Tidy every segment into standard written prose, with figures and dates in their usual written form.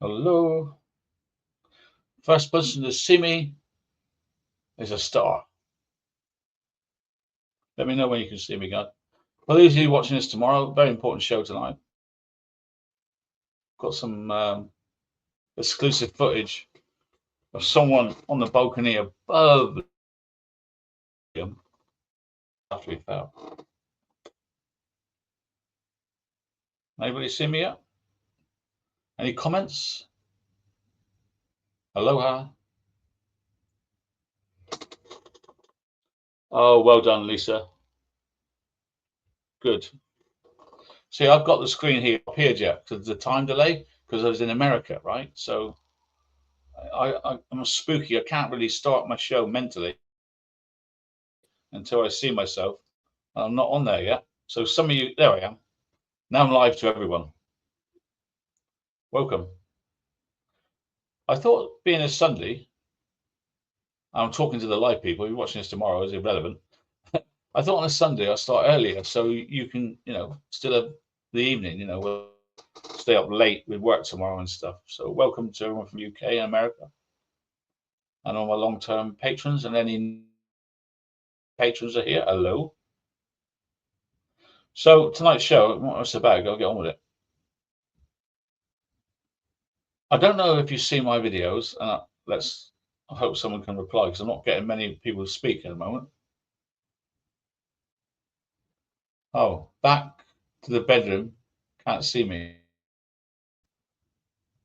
Hello. First person to see me is a star. Let me know when you can see me, guys. For those of you watching this tomorrow, very important show tonight. Got some exclusive footage of someone on the balcony above him after he fell. Anybody see me yet? Any comments? Aloha. Oh, well done, Lisa. Good. See, I've got the screen here appeared yet because the time delay because I was in America, right? So I'm spooky. I can't really start my show mentally until I see myself. I'm not on there yet. So some of you, there I am. Now I'm live to everyone. Welcome. I thought being a Sunday, I'm talking to the live people. If you're watching this tomorrow, is irrelevant. I thought on a Sunday I'll start earlier so you can, still have the evening, we'll stay up late with work tomorrow and stuff. So welcome to everyone from UK and America and all my long-term patrons and any patrons are here. Hello. So tonight's show, what it's about, I'll get on with it. I don't know if you see my videos. I hope someone can reply because I'm not getting many people to speak at the moment. Oh, back to the bedroom. Can't see me.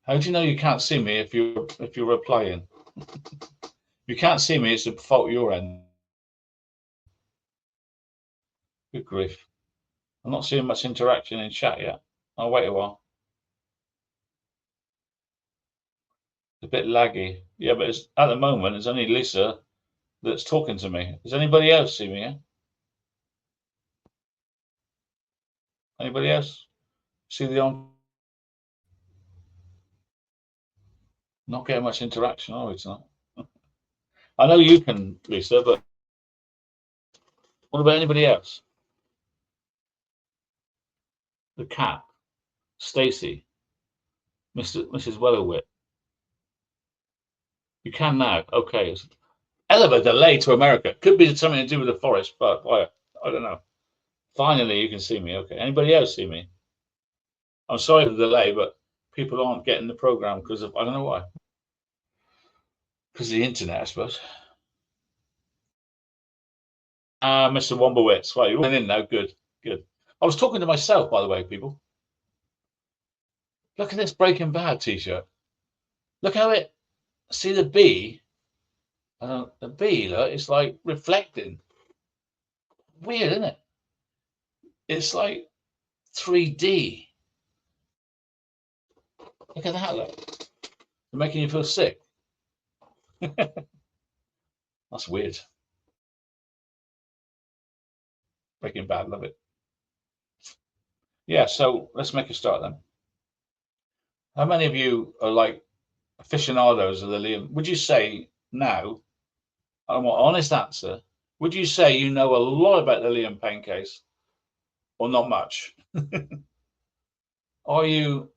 How do you know you can't see me if you're replying? If you can't see me, it's a fault your end. Good grief. I'm not seeing much interaction in chat yet. I'll wait a while. It's a bit laggy. Yeah, but at the moment, it's only Lisa that's talking to me. Does anybody else see me? Yeah? Anybody else see the on? Not getting much interaction, are we tonight? I know you can, Lisa, but what about anybody else? The cat, Stacy, Mrs. Wellerwit. You can now. Okay. Hell of a delay to America. Could be something to do with the forest, but I don't know. Finally, you can see me. Okay. Anybody else see me? I'm sorry for the delay, but people aren't getting the program because of, I don't know why. Because of the internet, I suppose. Mr. Wombowitz. Right, you're all in now. Good, good. I was talking to myself, by the way, people. Look at this Breaking Bad t-shirt. Look how see the bee? The bee, look, it's like reflecting. Weird, isn't it? It's like 3D. Look at that, look. It's making you feel sick. That's weird. Breaking Bad, love it. Yeah, so let's make a start then. How many of you are like aficionados of the Liam? Would you say now, I want an honest answer, would you say you know a lot about the Liam Payne case or not much? Do you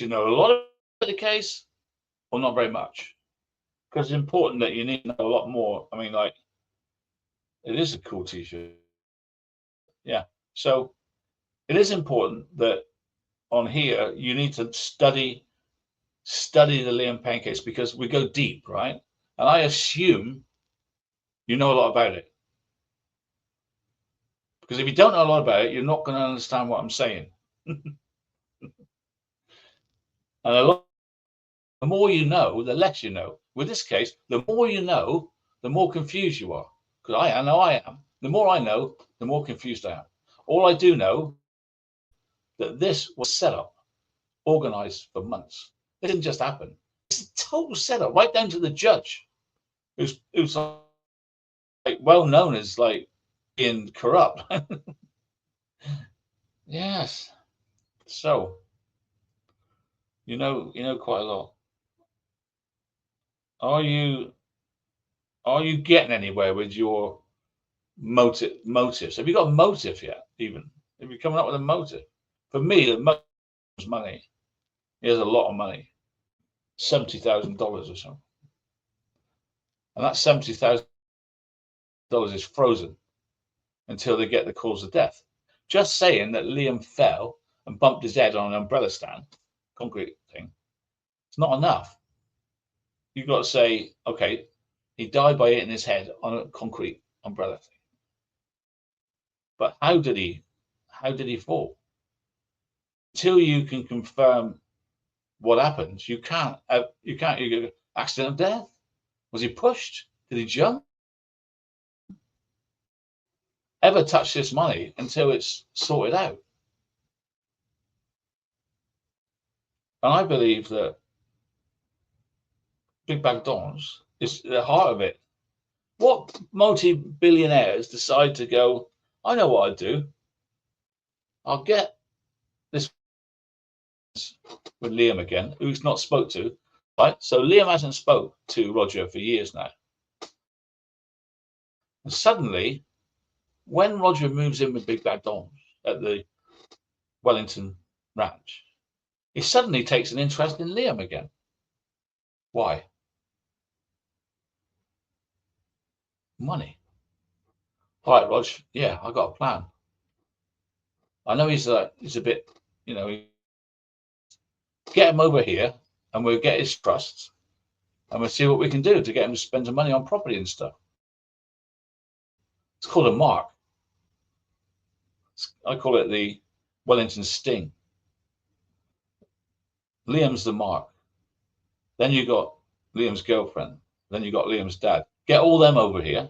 know a lot about the case or not very much? Because it's important that you need to know a lot more. I mean, like, it is a cool t-shirt. Yeah. So it is important that on here you need to study the Liam Payne case because we go deep, right? And I assume you know a lot about it. Because if you don't know a lot about it, you're not going to understand what I'm saying. And the more you know, the less you know. With this case, the more you know, the more confused you are. Because I know I am. The more I know, the more confused I am. All I do know that this was set up, organized for months. It didn't just happen. It's a total setup, right down to the judge, who's like well known as like being corrupt. Yes. So you know quite a lot. Are you getting anywhere with your motives? Have you got a motive yet? Even have you coming up with a motive? For me, the motive is money. He has a lot of money, $70,000 or something. And that $70,000 is frozen until they get the cause of death. Just saying that Liam fell and bumped his head on an umbrella stand, concrete thing, it's not enough. You've got to say, okay, he died by hitting his head on a concrete umbrella thing. But how did he fall? Until you can confirm what happens, you can't accident of death. Was he pushed? Did he jump? Ever touch this money until it's sorted out? And I believe that Big Bag Dons is the heart of it. What multi-billionaires decide to go, I know what I'd do. I'll get this with Liam again, who's not spoke to, right? So Liam hasn't spoke to Roger for years now. And suddenly, when Roger moves in with Big Bad Dons at the Wellington ranch, he suddenly takes an interest in Liam again. Why? Money. All right, Rog. Yeah, I got a plan. I know he's a bit, get him over here, and we'll get his trust, and we'll see what we can do to get him to spend some money on property and stuff. It's called a mark. I call it the Wellington sting. Liam's the mark. Then you got Liam's girlfriend. Then you got Liam's dad. Get all them over here.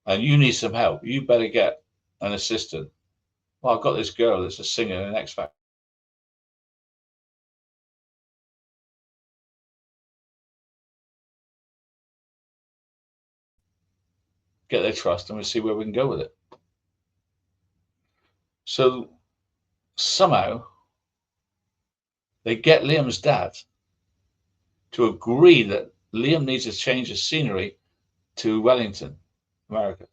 And you need some help. You better get an assistant. Well, I've got this girl that's a singer in X Factor. Get their trust and we'll see where we can go with it. So somehow they get Liam's dad to agree that Liam needs to change the scenery to Wellington, America.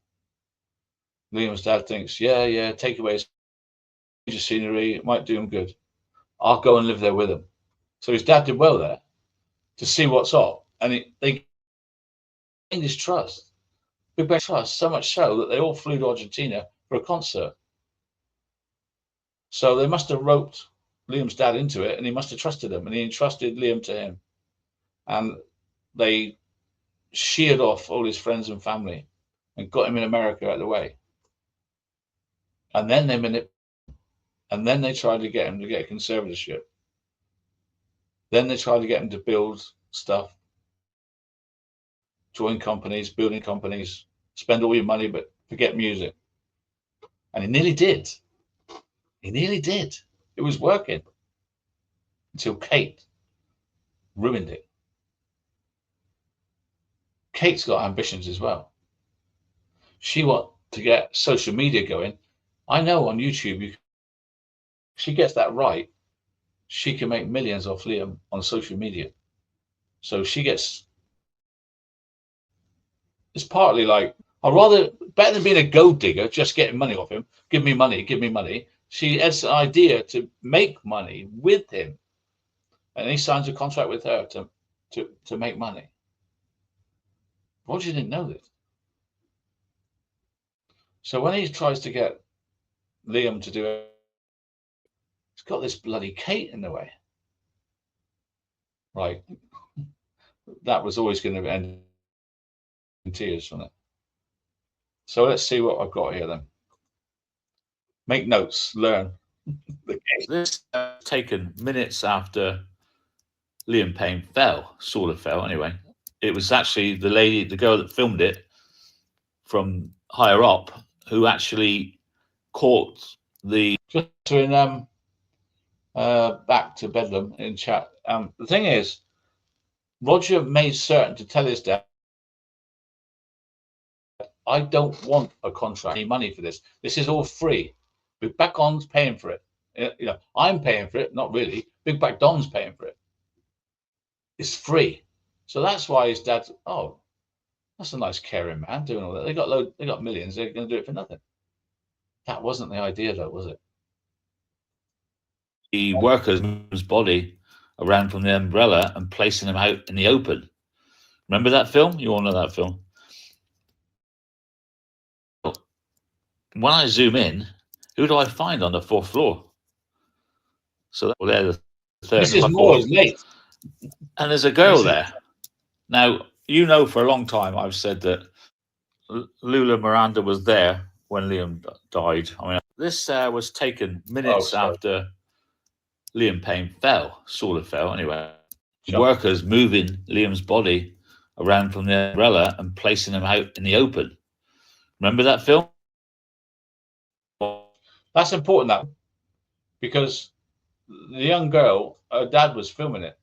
Liam's dad thinks, yeah, take away his scenery, it might do him good. I'll go and live there with him. So his dad did well there to see what's up, and they gained his trust. Big Bang trust, so much so that they all flew to Argentina for a concert. So they must have roped Liam's dad into it, and he must have trusted him, and he entrusted Liam to him. And they sheared off all his friends and family and got him in America out of the way. And then they tried to get him to get a conservatorship. Then they tried to get him to build stuff, join companies, building companies, spend all your money, but forget music. And he nearly did. It was working until Kate ruined it. Kate's got ambitions as well. She wants to get social media going. I know on YouTube, she gets that right. She can make millions off Liam on social media. So it's partly like, better than being a gold digger, just getting money off him. Give me money. She has an idea to make money with him. And he signs a contract with her to make money. Roger didn't know this. So when he tries to get Liam to do it, he's got this bloody Kate in the way. Right. That was always going to end in tears, wasn't it? So let's see what I've got here then. Make notes, learn the case. This taken minutes after Liam Payne sort of fell anyway. It was actually the girl that filmed it from higher up, who actually caught the just in back to Bedlam in chat. The thing is, Roger made certain to tell his dad, I don't want a contract, any money for this. This is all free. Big Back Don's paying for it. I'm paying for it, not really. Big Back Don's paying for it. It's free. So that's why his dad's, oh, that's a nice caring man doing all that. They got millions. They're going to do it for nothing. That wasn't the idea, though, was it? the worker's body around from the umbrella and placing him out in the open. Remember that film? You all know that film. When I zoom in, who do I find on the fourth floor? So they're the third and Mrs. fourth. Moore is late. And there's a girl there. Now, you know, for a long time I've said that Lula Miranda was there when Liam died. I mean, this was taken minutes after Liam Payne fell, sort of fell anyway. Workers moving Liam's body around from the umbrella and placing him out in the open. Remember that film? That's important, that, because the young girl, her dad was filming it,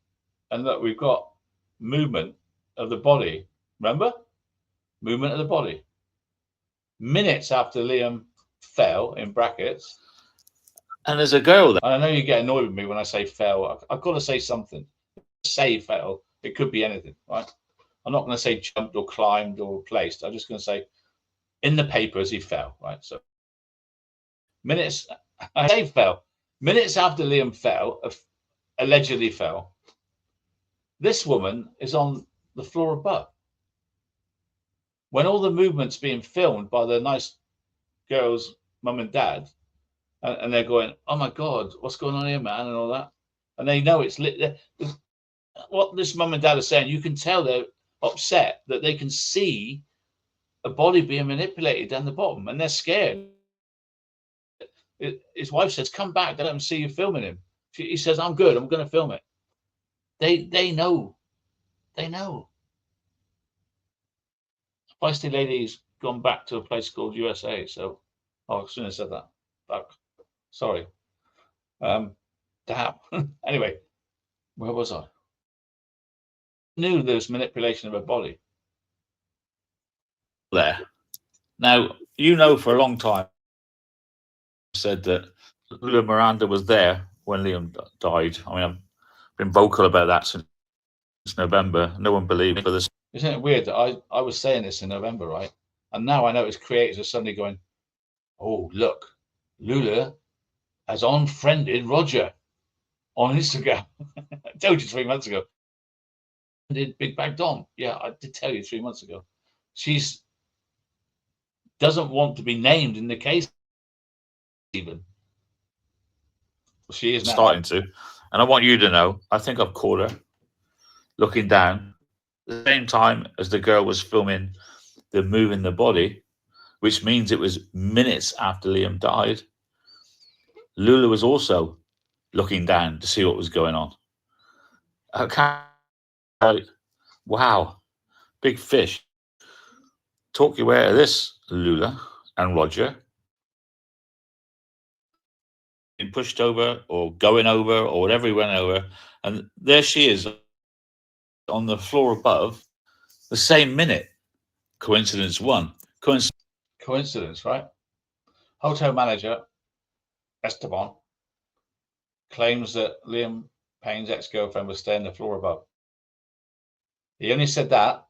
and look, we've got movement of the body. Remember, movement of the body. Minutes after Liam fell, in brackets. And there's a girl there. And I know you get annoyed with me when I say fell. I've got to say something. Say fell. It could be anything, right? I'm not going to say jumped or climbed or placed. I'm just going to say in the papers he fell, right? So minutes, I say fell. Minutes after Liam fell, allegedly fell, this woman is on the floor above. When all the movement's being filmed by the nice girl's mum and dad, and they're going, "Oh my God, what's going on here, man?" and all that, and they know it's lit. What this mum and dad are saying, you can tell they're upset that they can see a body being manipulated down the bottom, and they're scared. His wife says, "Come back, they don't see you filming him." He says, "I'm good, I'm going to film it." They know. They know. Feisty lady's gone back to a place called USA. So, I shouldn't have said that. But, sorry. Damn. Anyway, where was I? Knew there was manipulation of a body. There. Now, you know, for a long time, I said that Lula Miranda was there when Liam died. I mean, I've been vocal about that since November. No one believed me for this. Isn't it weird that I was saying this in November, right? And now I notice creators are suddenly going, "Oh, look, Lula has unfriended Roger on Instagram." I told you 3 months ago. Did Big Bag Dom? Yeah, I did tell you 3 months ago. She's doesn't want to be named in the case even. She is now. Starting to. And I want you to know, I think I've caught her looking down at the same time as the girl was filming the moving the body, which means it was minutes after Liam died. Lula was also looking down to see what was going on. Wow, big fish. Talk your way out of this, Lula and Roger. Being pushed over or going over or whatever he went over. And there she is on the floor above the same minute. Coincidence one. Coincidence, right? Hotel manager Esteban claims that Liam Payne's ex-girlfriend was staying the floor above. He only said that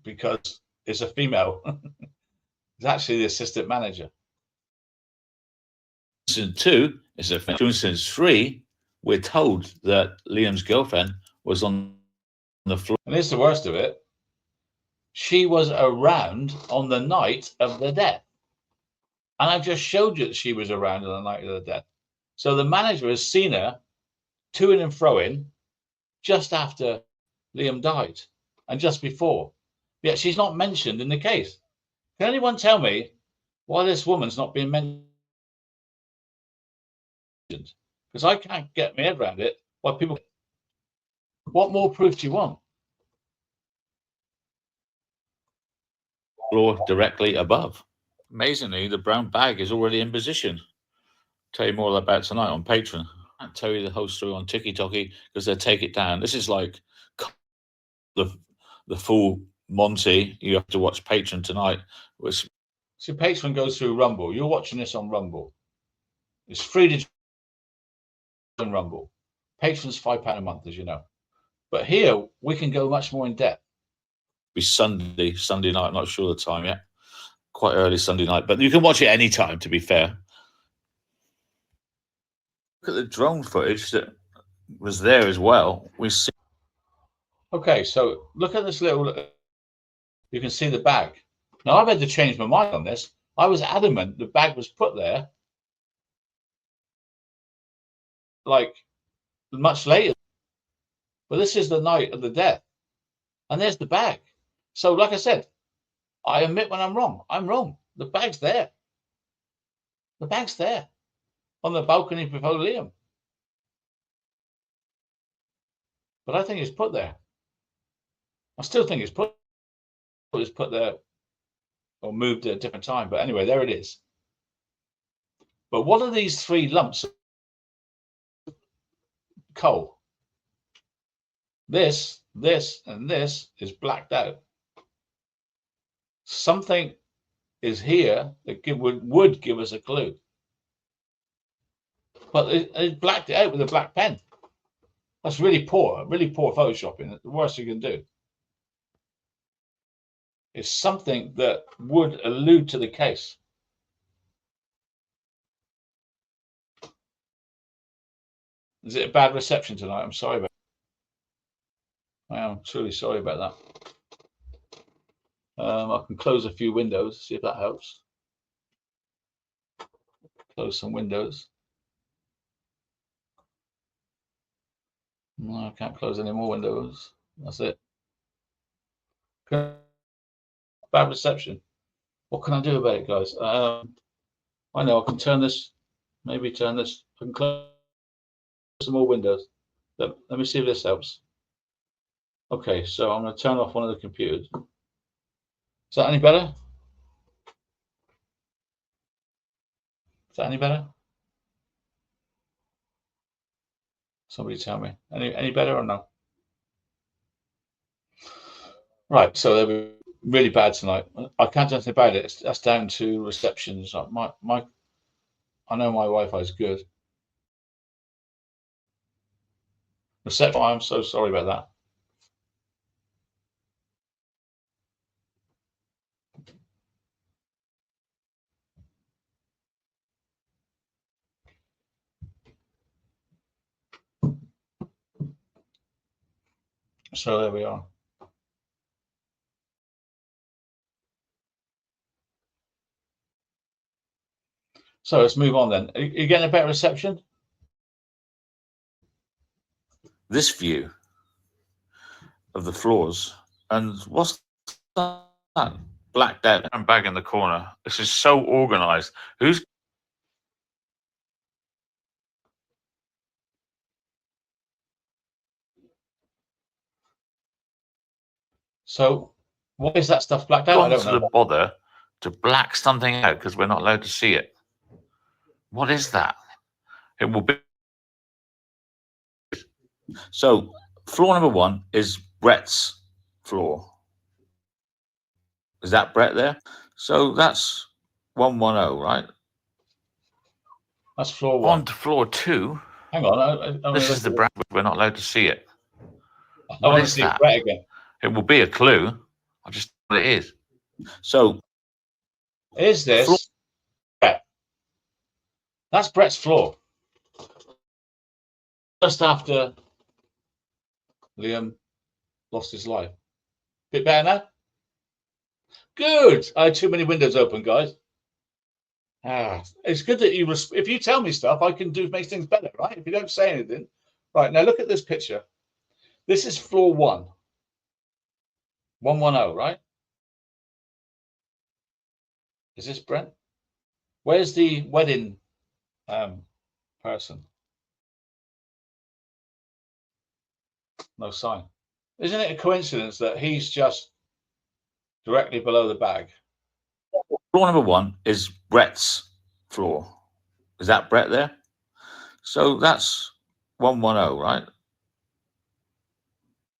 because it's a female. It's actually the assistant manager. Coincidence two is a coincidence three. We're told that Liam's girlfriend was on the floor. And here's the worst of it. She was around on the night of the death. And I've just showed you that she was around on the night of the death. So the manager has seen her to-ing and fro-ing just after Liam died and just before. Yet she's not mentioned in the case. Can anyone tell me why this woman's not being mentioned? Because I can't get my head around it. Why people? What more proof do you want? Floor directly above. Amazingly, the brown bag is already in position. Tell you more about tonight on Patreon. I can't tell you the whole story on TikTok because they'll take it down. This is like the full Monty. You have to watch Patreon tonight. So Patreon goes through Rumble. You're watching this on Rumble. It's free to join Rumble. Patreon's £5 a month, as you know. But here we can go much more in depth. Be Sunday night. I'm not sure the time yet. Quite early Sunday night, but you can watch it any time. To be fair, Look at the drone footage that was there as well. We see. Okay, so look at this little. You can see the bag. Now I've had to change my mind on this. I was adamant the bag was put there like much later, but this is the night of the death, and there's the bag. So, like I said, I admit when I'm wrong. I'm wrong. The bag's there. The bag's there on the balcony before Liam. But I think it's put there. I still think it's put there or moved at a different time. But anyway, there it is. But what are these three lumps of coal? This, and this is blacked out. Something is here that would give us a clue. But it blacked it out with a black pen. That's really poor photoshopping. The worst you can do. It's something that would allude to the case. Is it a bad reception tonight? I'm sorry about that. I am truly sorry about that. I can close a few windows, see if that helps. Close some windows. No, I can't close any more windows. That's it. Bad reception. What can I do about it, guys? I know I can turn this, maybe turn this. I can close some more windows. Let me see if this helps. Okay, so I'm going to turn off one of the computers. Is that any better? Is that any better? Somebody tell me. Any better or no? Right, so they were really bad tonight. I can't do anything about it. That's down to receptions. I know my Wi-Fi is good. Reception. I'm so sorry about that. So there we are. So let's move on then. Are you getting a better reception? This view of the floors, and what's that? Blacked out and bag in the corner. This is so organized. Who's So why is that stuff blacked out? I gone don't to know. the bother to black something out because we're not allowed to see it? What is that? It will be. So floor number 1 is Brett's floor. Is that Brett there? So that's 110, right? That's floor 1. On to floor 2. Hang on. This is the brand. We're not allowed to see it. I want to see Brett again. It will be a clue. I just know what it is. So is this Brett? That's Brett's floor. Just after Liam lost his life. Bit better now? Good. I had too many windows open, guys. It's good that if you tell me stuff, I can make things better, right? If you don't say anything. Right, now look at this picture. This is floor 1. 110, right? Is this Brent? Where's the wedding person? No sign. Isn't it a coincidence that he's just directly below the bag? Floor number 1 is Brett's floor. Is that Brett there? So that's 110, right?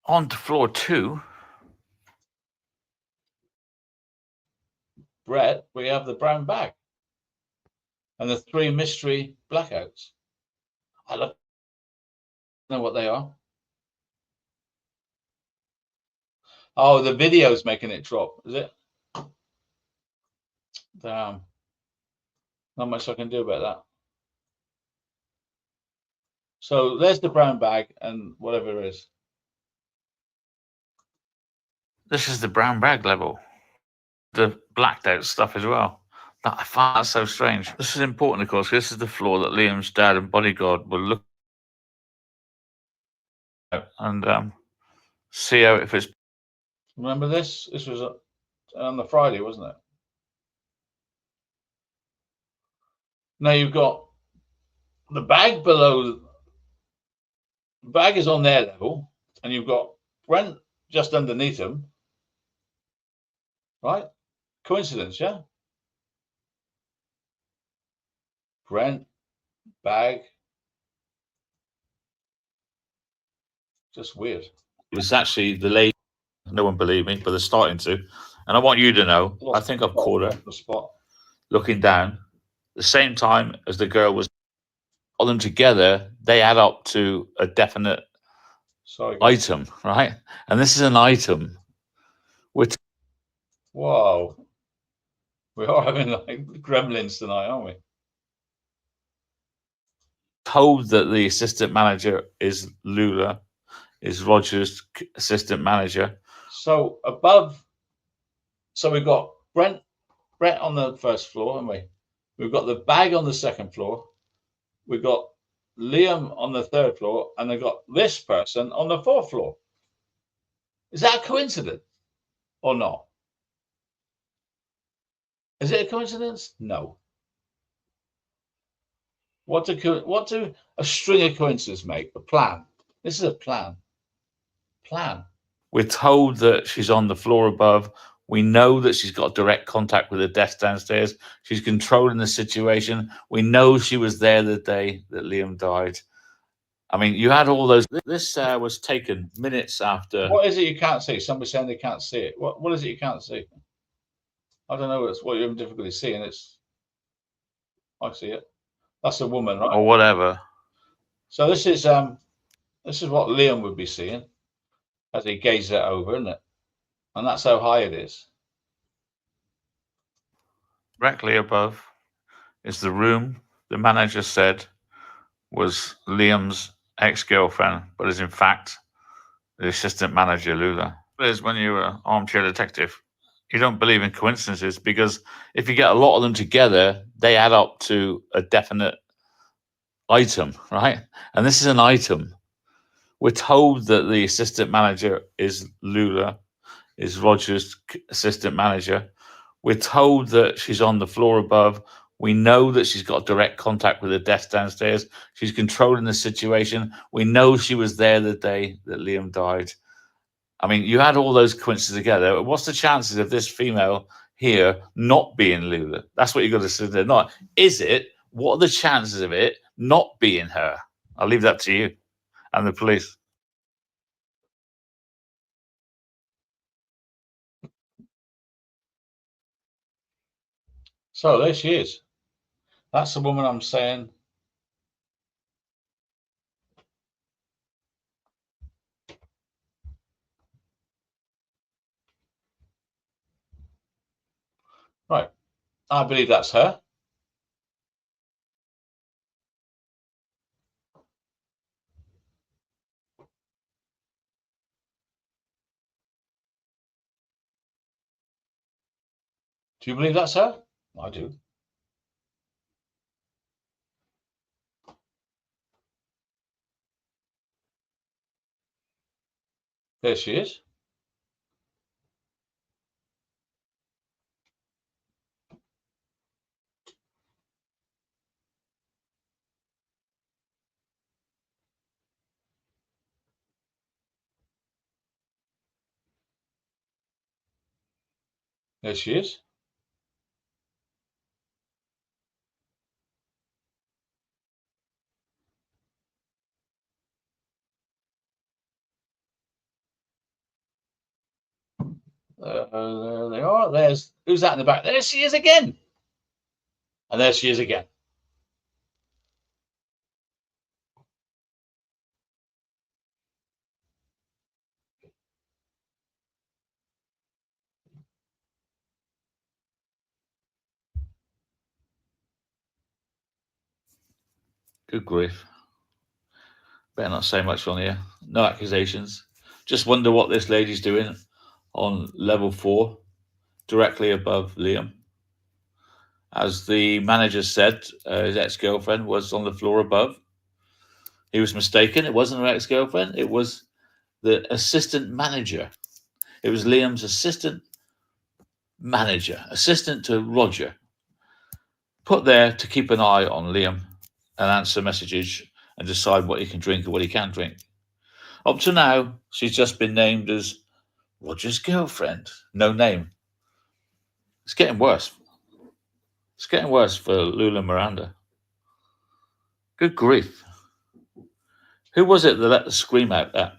On to floor 2. Brett, we have the brown bag and the 3 mystery blackouts. I don't know what they are. Oh, the video's making it drop, is it? Damn. Not much I can do about that. So there's the brown bag and whatever it is. This is the brown bag level. The blacked out stuff as well. I find that so strange. This is important, of course. This is the floor that Liam's dad and bodyguard will look at and see how if it's. Remember this? This was on the Friday, wasn't it? Now you've got the bag below. The bag is on their level, and you've got Brent just underneath him. Right? Coincidence, yeah? Brent, bag. Just weird. It was actually the lady. No one believed me, but they're starting to. And I want you to know, I think I've caught her the spot. Looking down. The same time as the girl was, all them together, they add up to a definite item, right? And this is an item. Whoa. We are having like gremlins tonight, aren't we? Told that the assistant manager is Lula, is Roger's assistant manager. So above, so we've got Brent on the first floor, haven't we? We've got the bag on the second floor. We've got Liam on the third floor, and they've got this person on the fourth floor. Is that a coincidence or not? Is it a coincidence? No. What do a string of coincidences make? A plan. This is a plan. Plan. We're told that she's on the floor above. We know that she's got direct contact with the desk downstairs. She's controlling the situation. We know she was there the day that Liam died. I mean, you had all those. This was taken minutes after. What is it you can't see? Somebody's saying they can't see it. What is it you can't see? I don't know. It's what you're having difficulty seeing. I see it. That's a woman, right? Or whatever. So this is what Liam would be seeing as he gazes it over, isn't it? And that's how high it is. Directly above is the room the manager said was Liam's ex-girlfriend, but is in fact the assistant manager, Lula. It is when you're an armchair detective. You don't believe in coincidences because if you get a lot of them together, they add up to a definite item, right? And this is an item. We're told that the assistant manager is Lula, is Roger's assistant manager. We're told that she's on the floor above. We know that she's got direct contact with the desk downstairs. She's controlling the situation. We know she was there the day that Liam died. I mean, you had all those coincidences together. What's the chances of this female here not being Lula? That's what you've got to say there. Not, is it? What are the chances of it not being her? I'll leave that to you and the police. So there she is. That's the woman I'm saying. Right. I believe that's her. Do you believe that's her? I do. There she is. There she is. There they are. There's who's that in the back? There she is again. And there she is again. Good grief. Better not say much on here. No accusations. Just wonder what this lady's doing on level 4, directly above Liam. As the manager said, his ex-girlfriend was on the floor above. He was mistaken. It wasn't her ex-girlfriend. It was the assistant manager. It was Liam's assistant manager, assistant to Roger, put there to keep an eye on Liam and answer messages and decide what he can drink and what he can't drink. Up to now, she's just been named as Roger's girlfriend. No name. It's getting worse. It's getting worse for Lula Miranda. Good grief. Who was it that let the scream out that?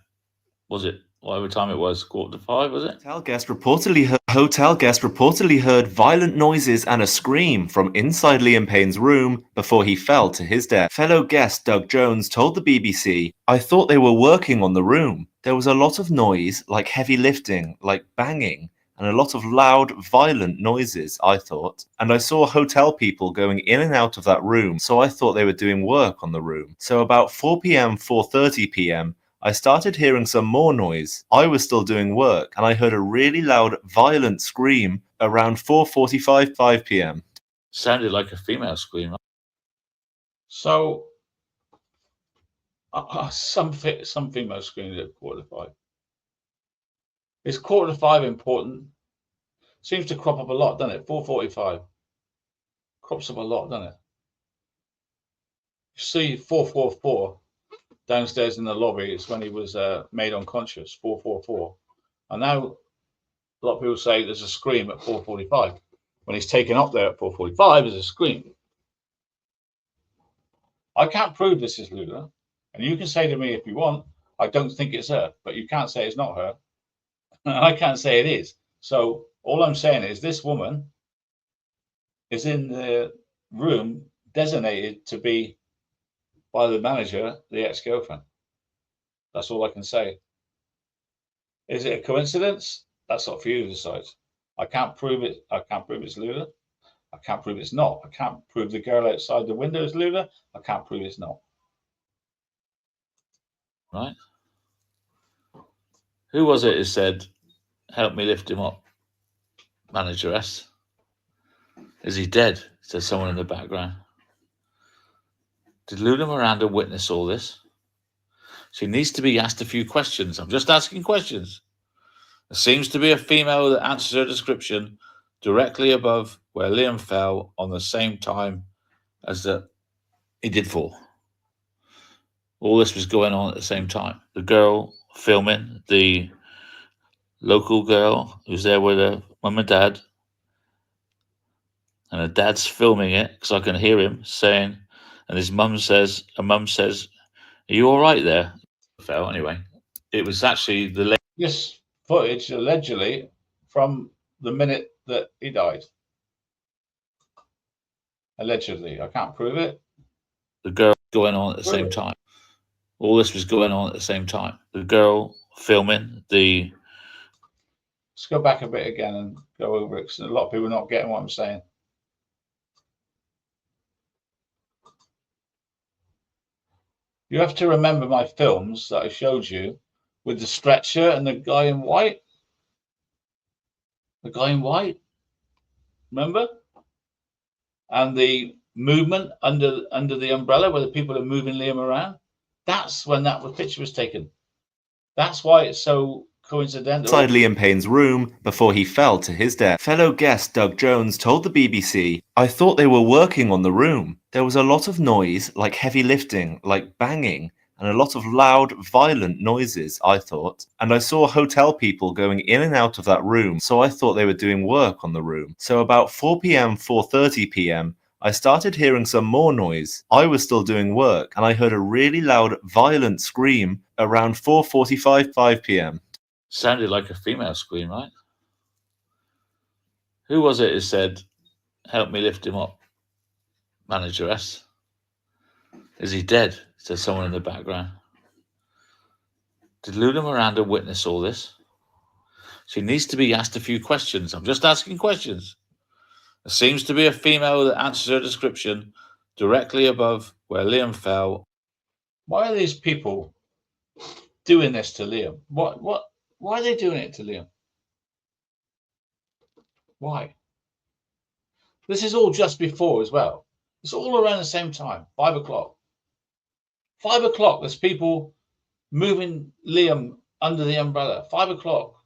Was it whatever time it was, 4:45, was it? Hotel guest reportedly heard violent noises and a scream from inside Liam Payne's room before he fell to his death. Fellow guest Doug Jones told the BBC, "I thought they were working on the room. There was a lot of noise, like heavy lifting, like banging, and a lot of loud, violent noises, I thought. And I saw hotel people going in and out of that room, so I thought they were doing work on the room. So about 4 p.m., 4:30 p.m., I started hearing some more noise. I was still doing work, and I heard a really loud, violent scream around 4:45, 5 p.m. Sounded like a female scream. So, some female screaming at 4:45. Is 4:45 important? Seems to crop up a lot, doesn't it? 4:45 crops up a lot, doesn't it? You see 4:44 downstairs in the lobby. It's when he was made unconscious. 4:44, and now a lot of people say there's a scream at 4:45. When he's taken up there at 4:45, there's a scream. I can't prove this is Lula, and you can say to me if you want, I don't think it's her, but you can't say it's not her. I can't say it is. So all I'm saying is this woman is in the room designated to be by the manager, the ex-girlfriend. That's all I can say. Is it a coincidence? That's up for you to decide. I can't prove it. I can't prove it's Lula. I can't prove it's not. I can't prove the girl outside the window is Lula. I can't prove it's not. Right? Who was it who said, "Help me lift him up"? Manageress. Is he dead? Said someone in the background. Did Lula Miranda witness all this? She needs to be asked a few questions. I'm just asking questions. There seems to be a female that answers her description directly above where Liam fell on the same time as he did fall. All this was going on at the same time. The girl filming, the local girl who's there with her mum and dad, and her dad's filming it because I can hear him saying, and his mum says, "Are you all right there?" Fell anyway. It was actually the This footage allegedly from the minute that he died. Allegedly, I can't prove it. The girl going on at the same time. All this was going on at the same time. The girl filming, the... Let's go back a bit again and go over it because a lot of people are not getting what I'm saying. You have to remember my films that I showed you with the stretcher and the guy in white. The guy in white, remember? And the movement under the umbrella where the people are moving Liam around. That's when that picture was taken. That's why it's so coincidental. Inside Liam Payne's room before he fell to his death. Fellow guest Doug Jones told the BBC, "I thought they were working on the room. There was a lot of noise, like heavy lifting, like banging, and a lot of loud, violent noises, I thought. And I saw hotel people going in and out of that room, so I thought they were doing work on the room. So about 4 p.m., 4:30 p.m., I started hearing some more noise. I was still doing work, and I heard a really loud, violent scream around 4:45, 5 p.m. Sounded like a female scream, right? Who was it who said, "Help me lift him up"? Manageress. Is he dead? Said someone in the background. Did Lula Miranda witness all this? She needs to be asked a few questions. I'm just asking questions. There seems to be a female that answers her description directly above where Liam fell. Why are these people doing this to Liam? Why are they doing it to Liam? Why? This is all just before as well. It's all around the same time, 5 o'clock. 5 o'clock, there's people moving Liam under the umbrella. 5 o'clock,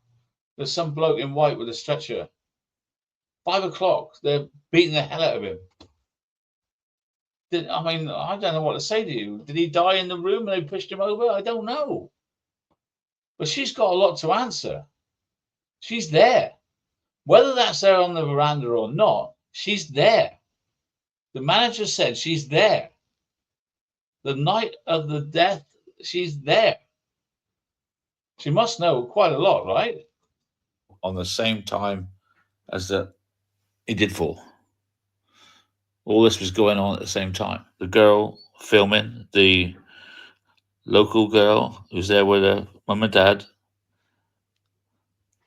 there's some bloke in white with a stretcher. 5 o'clock, they're beating the hell out of him. I mean, I don't know what to say to you. Did he die in the room and they pushed him over? I don't know. But she's got a lot to answer. She's there. Whether that's there on the veranda or not, she's there. The manager said she's there. The night of the death, she's there. She must know quite a lot, right? On the same time as he did fall. All this was going on at the same time. The girl filming, the local girl who's there with her mum and dad,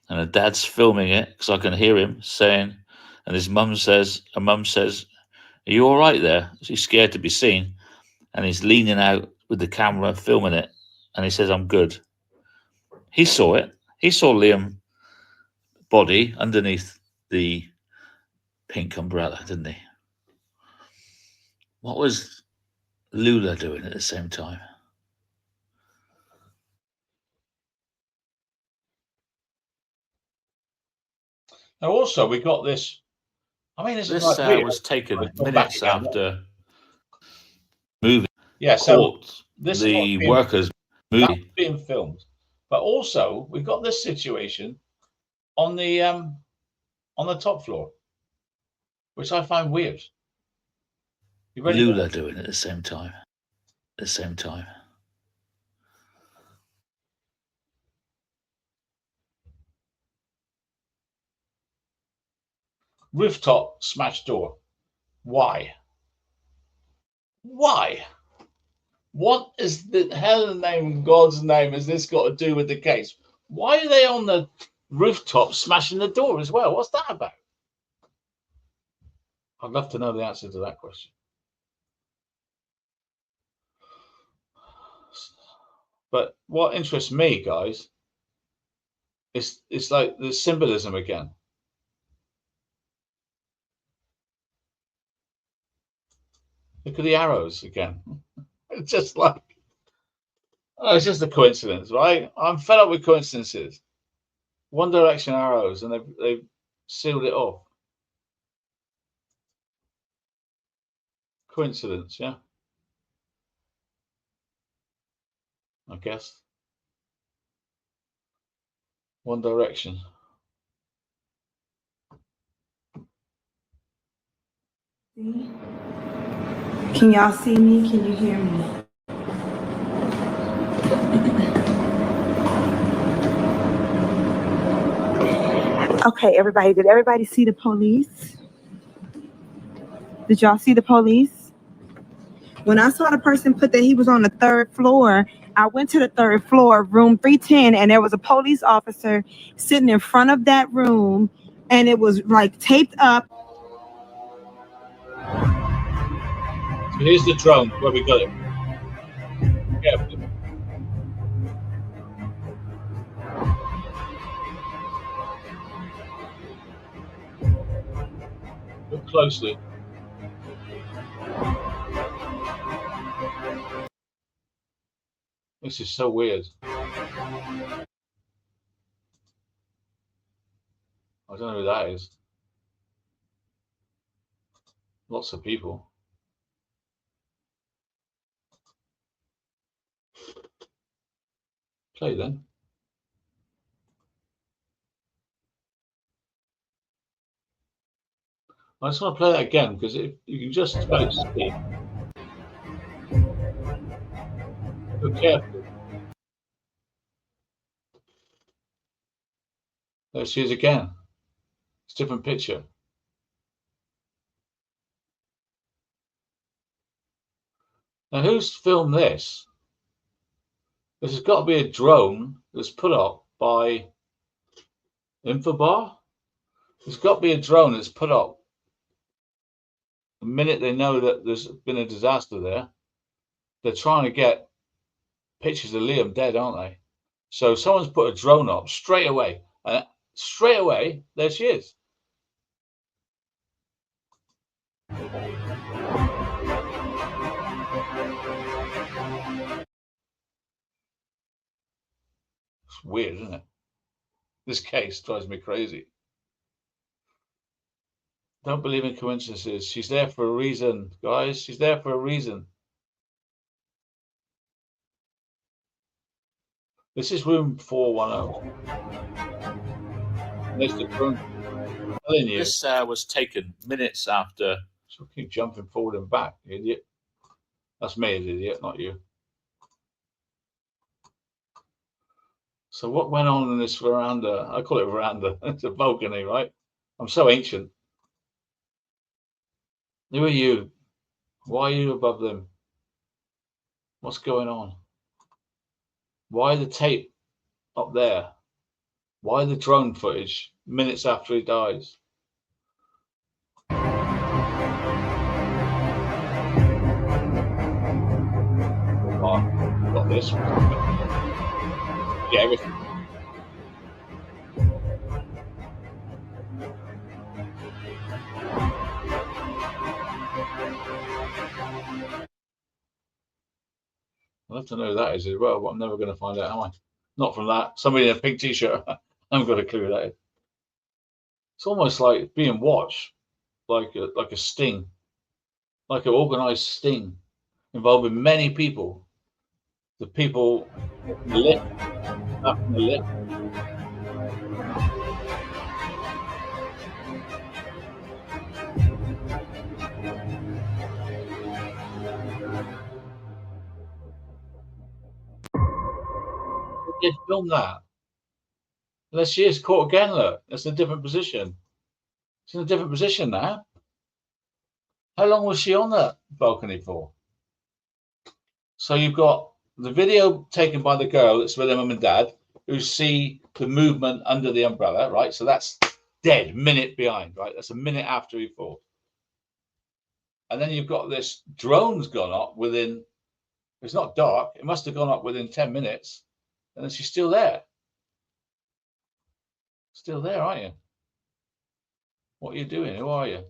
and her dad's filming it because I can hear him saying, and his mum says, "Are you all right there?" She's scared to be seen, and he's leaning out with the camera filming it, and he says, "I'm good." He saw it. He saw Liam's body underneath the pink umbrella, didn't he? What was Lula doing at the same time? Now, also, we got this. I mean, this was taken minutes after moving. Yeah, so this the workers moving being filmed, but also we got this situation on the top floor, which I find weird. Lula doing it at the same time. Rooftop smashed door. Why? Why? What is the hell name, God's name, has this got to do with the case? Why are they on the rooftop smashing the door as well? What's that about? I'd love to know the answer to that question. But what interests me, guys, is it's like the symbolism again. Look at the arrows again. It's just like, it's just a coincidence, right? I'm fed up with coincidences. One Direction arrows, and they've sealed it off. Coincidence, yeah. I guess. One Direction. Can y'all see me? Can you hear me? Okay, everybody. Did everybody see the police? Did y'all see the police? When I saw the person put that he was on the 3rd floor, I went to the 3rd floor, room 310, and there was a police officer sitting in front of that room, and it was like taped up. So here's the drone where we got it. Carefully. Look closely. This is so weird. I don't know who that is. Lots of people. Play then. I just want to play that again because if you can just about see. Be careful. There she is again. It's a different picture. Now, who's filmed this? This has got to be a drone that's put up by Infobar. There's got to be a drone that's put up the minute they know that there's been a disaster there. They're trying to get pictures of Liam dead, aren't they? So someone's put a drone up straight away, and straight away there she is. It's weird, isn't it? This case drives me crazy. Don't believe in coincidences. She's there for a reason, guys. She's there for a reason. This is room 410. There's the room. I'm telling you. This was taken minutes after. So keep jumping forward and back, idiot. That's me, idiot, not you. So what went on in this veranda? I call it a veranda. It's a balcony, right? I'm so ancient. Who are you? Why are you above them? What's going on? Why the tape up there? Why the drone footage minutes after he dies? Oh, got this. Yeah, everything. I'll have to know who that is as well, but I'm never going to find out, am I? Not from that. Somebody in a pink t-shirt. I haven't got a clue who that is. It's almost like being watched, like a sting, like an organized sting involving many people. The people in the lift, up in the lift. They filmed that. There she is, caught again. Look, that's a different position. She's in a different position now. How long was she on that balcony for? So you've got the video taken by the girl that's with her mum and dad, who see the movement under the umbrella, right? So that's dead, minute behind, right? That's a minute after he falls. And then you've got this drone's gone up within, it's not dark, it must have gone up within 10 minutes. And then she's still there. Still there, aren't you? What are you doing? Who are you?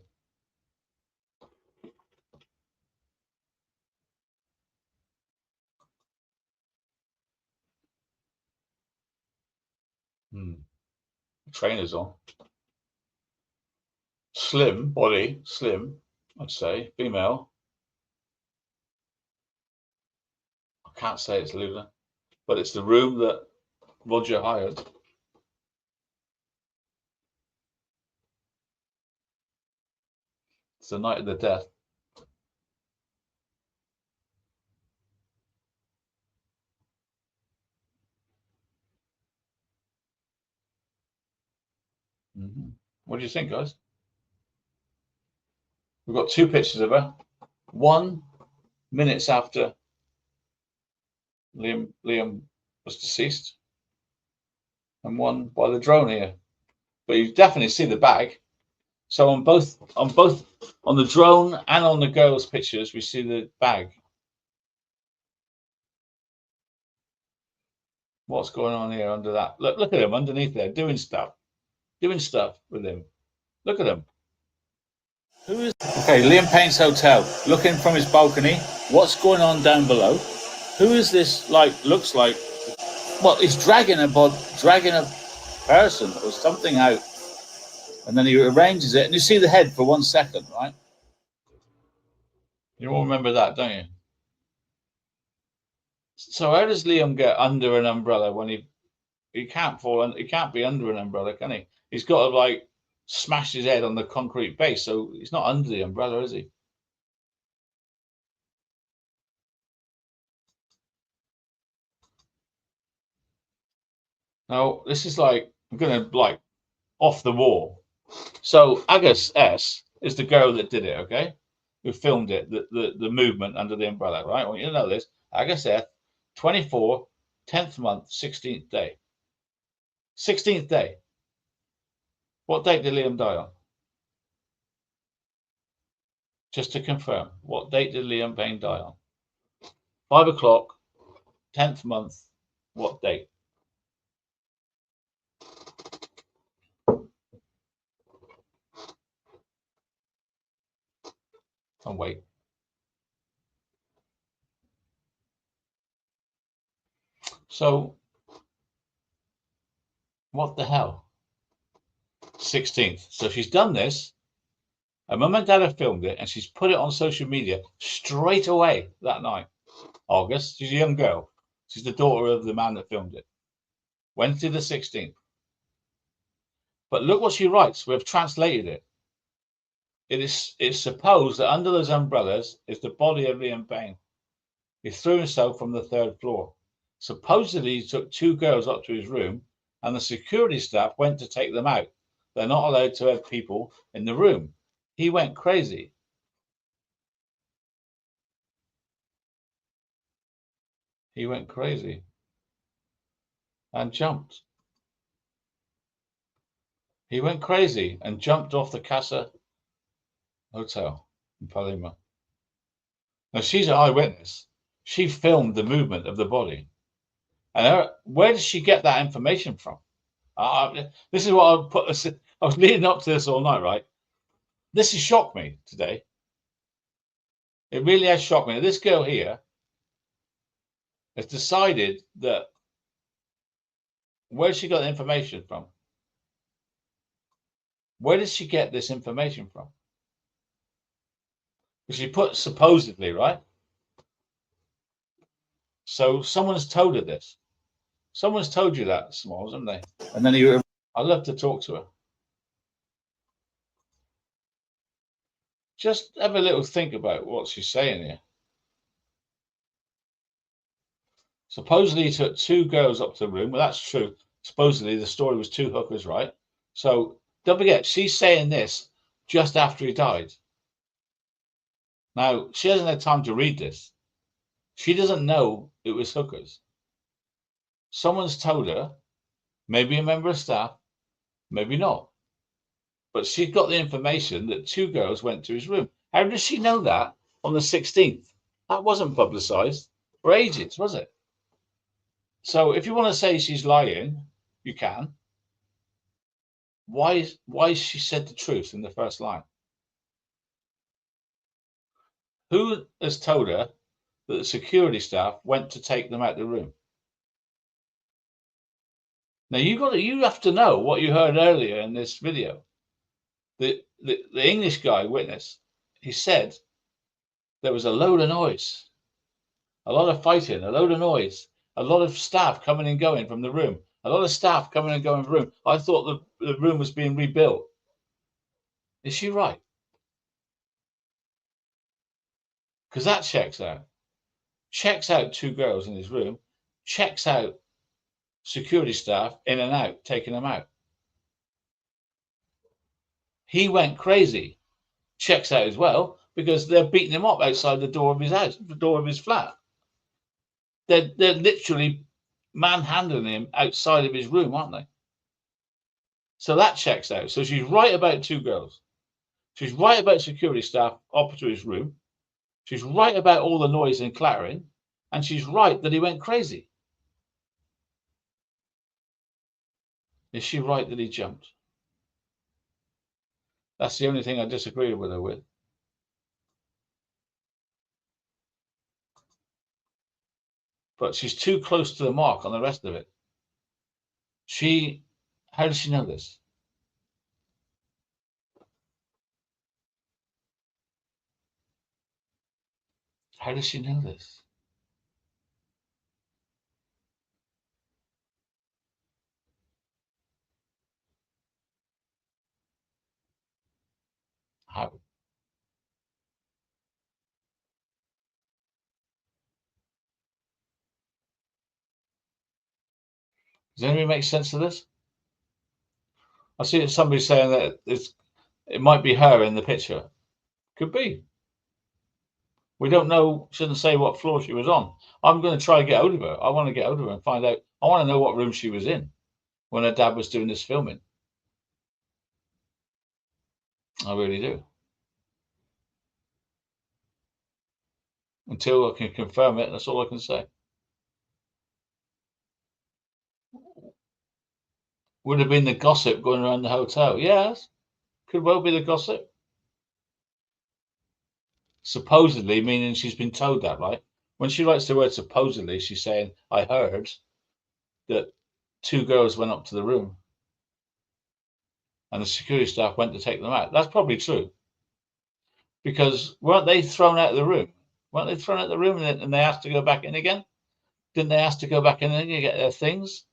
Trainers on. Slim body, slim, I'd say. Female. I can't say it's Lula, but it's the room that Roger hired. It's the night of the death. What do you think, guys? We've got two pictures of her. 1 minutes after Liam was deceased, and one by the drone here. But you definitely see the bag. So on both on the drone and on the girl's pictures, we see the bag. What's going on here under that? Look at him underneath there doing stuff with him. Look at him. Who is? Okay, Liam Payne's hotel. Looking from his balcony. What's going on down below? Who is this? Like, looks like. Well, he's dragging a person or something out, and then he arranges it, and you see the head for 1 second, right? You all remember that, don't you? So how does Liam get under an umbrella when he can't fall? He can't be under an umbrella, can he? He's got to like smash his head on the concrete base, so he's not under the umbrella, is he? Now this is like, I'm gonna like off the wall. So Agus S is the girl that did it, okay? Who filmed it, the movement under the umbrella, right? I want you to know this. Agus S, 24, 10th month, 16th day. 16th day. What date did Liam die on? Just to confirm, what date did Liam Payne die on? 5 o'clock, 10th month, what date? And wait. So, what the hell? 16th. So she's done this. Her mum and dad have filmed it, and she's put it on social media straight away that night. August. She's a young girl. She's the daughter of the man that filmed it. Wednesday the 16th. But look what she writes. We've translated it. It's supposed that under those umbrellas is the body of Liam Payne. He threw himself from the 3rd floor. Supposedly, he took 2 girls up to his room, and the security staff went to take them out. They're not allowed to have people in the room. He went crazy. He went crazy and jumped. He went crazy and jumped off the Casa Hotel in Palima. Now, she's an eyewitness. She filmed the movement of the body. And where did she get that information from? This is what I was leading up to this all night, right? This has shocked me today. It really has shocked me. This girl here has decided that where she got the information from? Where did she get this information from? She put supposedly, right? So someone's told her this. Someone's told you that, Smalls, haven't they? And then I'd love to talk to her. Just have a little think about what she's saying here. Supposedly he took 2 girls up to the room. Well, that's true. Supposedly the story was 2 hookers, right? So don't forget, she's saying this just after he died. Now, she hasn't had time to read this. She doesn't know it was hookers. Someone's told her, maybe a member of staff, maybe not. But she got the information that 2 girls went to his room. How does she know that on the 16th? That wasn't publicized for ages, was it? So if you want to say she's lying, you can. Why she said the truth in the first line? Who has told her that the security staff went to take them out of the room? Now you have to know what you heard earlier in this video. The English guy witness, he said there was a load of noise, a lot of fighting, a load of noise, a lot of staff coming and going from the room, a lot of staff coming and going from the room. I thought the room was being rebuilt. Is she right? Because that checks out. Checks out 2 girls in his room, checks out security staff in and out, taking them out. He went crazy. Checks out as well, because they're beating him up outside the door of his house, the door of his flat. They're literally manhandling him outside of his room, aren't they? So that checks out. So she's right about 2 girls. She's right about security staff up to his room. She's right about all the noise and clattering. And she's right that he went crazy. Is she right that he jumped? That's the only thing I disagree with her with. But she's too close to the mark on the rest of it. How does she know this? How does she know this? How? Does anybody make sense of this? I see somebody saying that it might be her in the picture. Could be. We don't know. Shouldn't say what floor she was on. I'm going to try to get hold of her. I want to get hold of her and find out. I want to know what room she was in when her dad was doing this filming. I really do. Until I can confirm it, that's all I can say. would have been the gossip going around the hotel. Yes, could well be the gossip. Supposedly, meaning she's been told that, right? When she writes the word supposedly, she's saying, I heard that 2 girls went up to the room and the security staff went to take them out. That's probably true. Because weren't they thrown out of the room? Weren't they thrown out of the room and they asked to go back in again? Didn't they ask to go back in and get their things?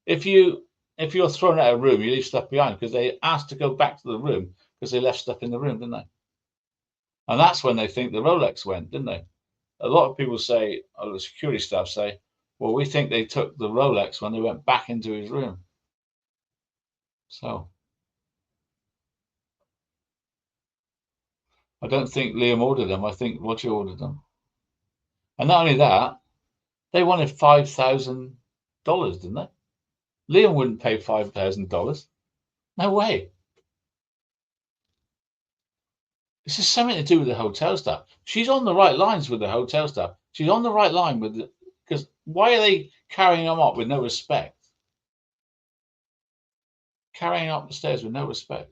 If you're thrown out of a room, you leave stuff behind, because they asked to go back to the room because they left stuff in the room, didn't they? And that's when they think the Rolex went, didn't they? A lot of people say, or the security staff say, well, we think they took the Rolex when they went back into his room. So I don't think Liam ordered them. I think Roger ordered them. And not only that, they wanted $5,000, didn't they? Liam wouldn't pay $5,000. No way. This is something to do with the hotel staff. She's on the right lines with the hotel staff. She's on the right line with the, because why are they carrying them up with no respect? Carrying up the stairs with no respect.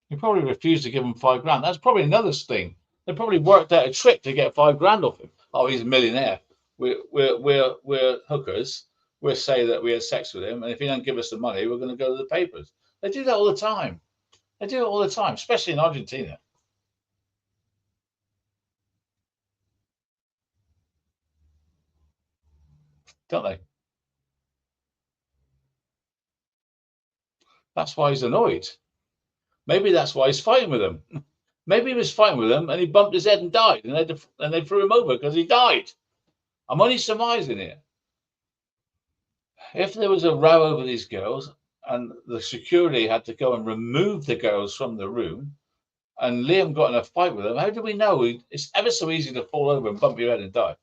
He probably refused to give him $5,000. That's probably another sting. They probably worked out a trick to get $5,000 off him. Oh, he's a millionaire. We're hookers. We'll say that we had sex with him, and if he doesn't give us the money, we're going to go to the papers. They do that all the time. They do it all the time, especially in Argentina. Don't they? That's why he's annoyed. Maybe that's why he's fighting with them. Maybe he was fighting with them and he bumped his head and died, and they threw him over because he died. I'm only surmising here. If there was a row over these girls and the security had to go and remove the girls from the room, and Liam got in a fight with them, how do we know? It's ever so easy to fall over and bump your head and die.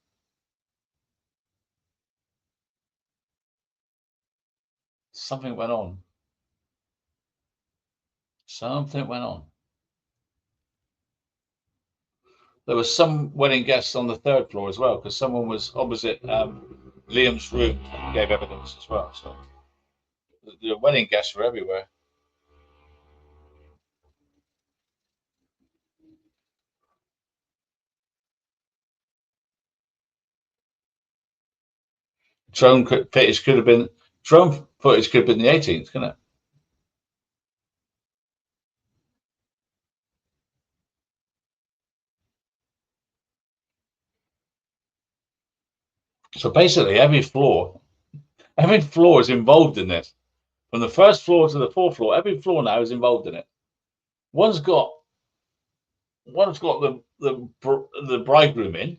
Something went on. Something went on. There was some wedding guests on the 3rd floor as well, because someone was opposite Liam's room and gave evidence as well. So the wedding guests were everywhere. Drone footage could have been the 18th, couldn't it? So basically, every floor is involved in this. From the 1st floor to the 4th floor, every floor now is involved in it. One's got the bridegroom in.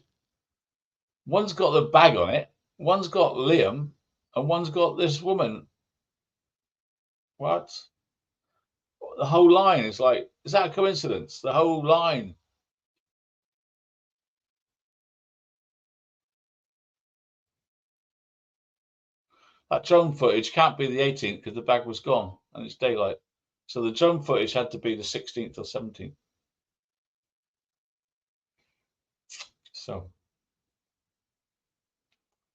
One's got the bag on it. One's got Liam, and one's got this woman. What? The whole line is like, is that a coincidence? The whole line. That drone footage can't be the 18th because the bag was gone and it's daylight. So the drone footage had to be the 16th or 17th. So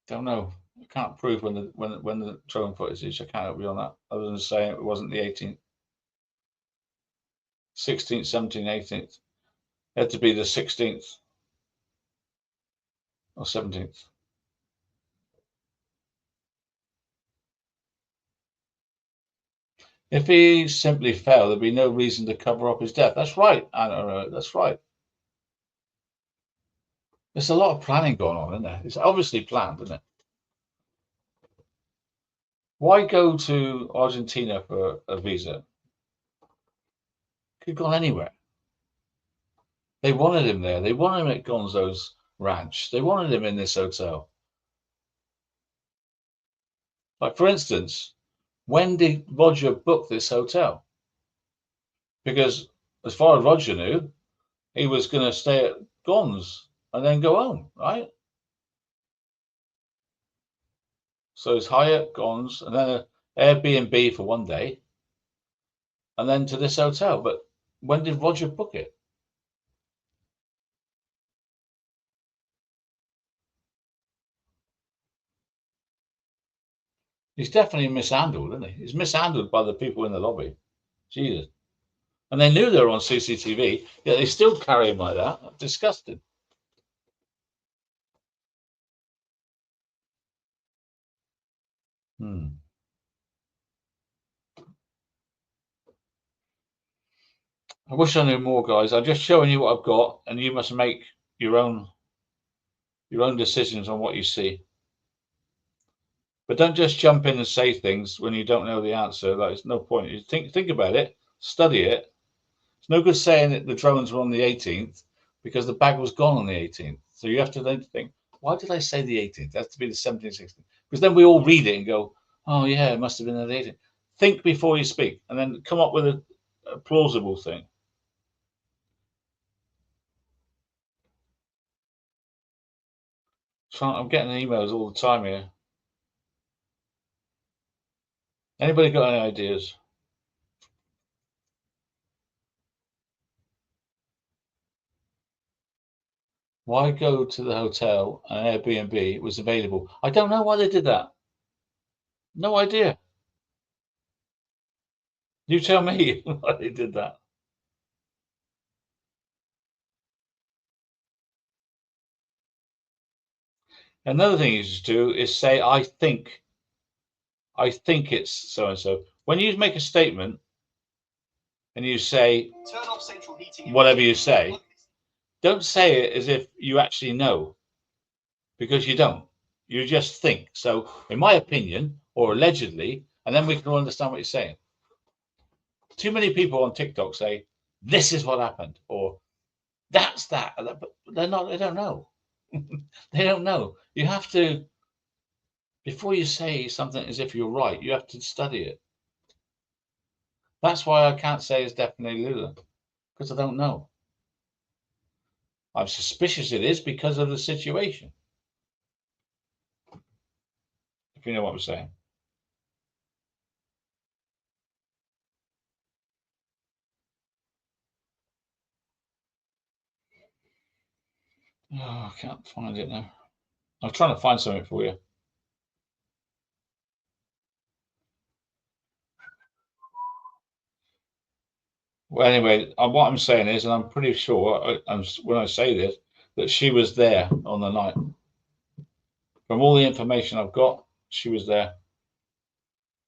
don't know. I can't prove when the drone footage is. I can't help you on that, other than saying it wasn't the 18th. 16th, 17th, 18th. It had to be the 16th or 17th. If he simply fell, there'd be no reason to cover up his death. That's right, Anna. That's right. There's a lot of planning going on, isn't there? It's obviously planned, isn't it? Why go to Argentina for a visa? Could have gone anywhere. They wanted him there. They wanted him at Gonzo's ranch. They wanted him in this hotel. Like, for instance, when did Roger book this hotel? Because as far as Roger knew, he was going to stay at Gon's and then go home, right? So it's Hyatt, Gon's, and then an Airbnb for one day, and then to this hotel. But when did Roger book it? He's definitely mishandled, isn't he? He's mishandled by the people in the lobby. Jesus. And they knew they were on CCTV, yet they still carry him like that. Disgusting. I wish I knew more, guys. I'm just showing you what I've got, and you must make your own decisions on what you see. But don't just jump in and say things when you don't know the answer. Like, there's no point. You think about it, study it. It's no good saying that the drones were on the 18th because the bag was gone on the 18th. So you have to then think, why did I say the 18th? It has to be the 17th, 16th. Because then we all read it and go, oh yeah, it must have been the 18th. Think before you speak, and then come up with a plausible thing. So I'm getting emails all the time here. Anybody got any ideas? Why go to the hotel and Airbnb was available? I don't know why they did that. No idea. You tell me why they did that. Another thing you should do is say, I think it's so and so. When you make a statement and you say whatever you say, don't say it as if you actually know, because you don't. You just think. So, in my opinion, or allegedly, and then we can all understand what you're saying. Too many people on TikTok say, this is what happened, or that's that. But they're not, they don't know. They don't know. You have to, before you say something as if you're right, you have to study it. That's why I can't say it's definitely Lula, because I don't know. I'm suspicious it is because of the situation. If you know what I'm saying. Oh, I can't find it now. I'm trying to find something for you. Well, anyway, what I'm saying is, and I'm pretty sure when I say this, that she was there on the night. From all the information I've got, she was there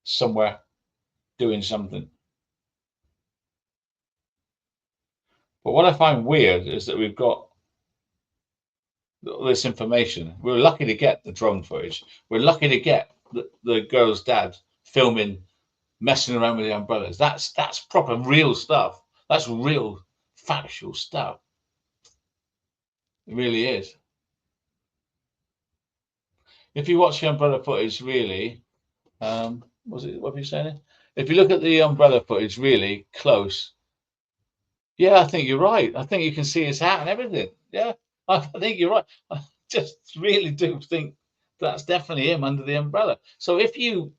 somewhere doing something. But what I find weird is that we've got this information. We're lucky to get the drone footage. We're lucky to get the girl's dad filming, messing around with the umbrellas. That's proper real stuff. That's real factual stuff. It really is. If you watch the umbrella footage, really, what have you said? If you look at the umbrella footage really close, yeah, I think you're right. I think you can see his hat and everything. Yeah, I think you're right. I just really do think that's definitely him under the umbrella. So if you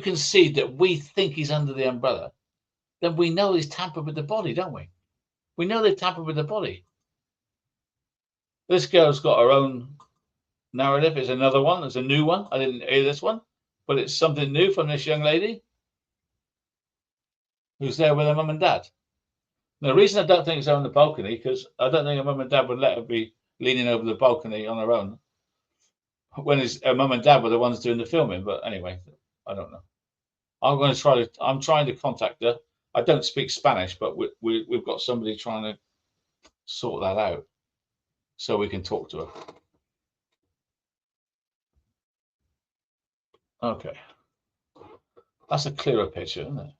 concede that we think he's under the umbrella, then we know he's tampered with the body, don't we? We know they've tampered with the body. This girl's got her own narrative. It's another one. It's a new one. I didn't hear this one, but it's something new from this young lady who's there with her mum and dad. Now, the reason I don't think it's on the balcony, because I don't think her mum and dad would let her be leaning over the balcony on her own when her mum and dad were the ones doing the filming. But anyway, I don't know. I'm trying to contact her. I don't speak Spanish, but we've got somebody trying to sort that out so we can talk to her. Okay. That's a clearer picture, isn't it?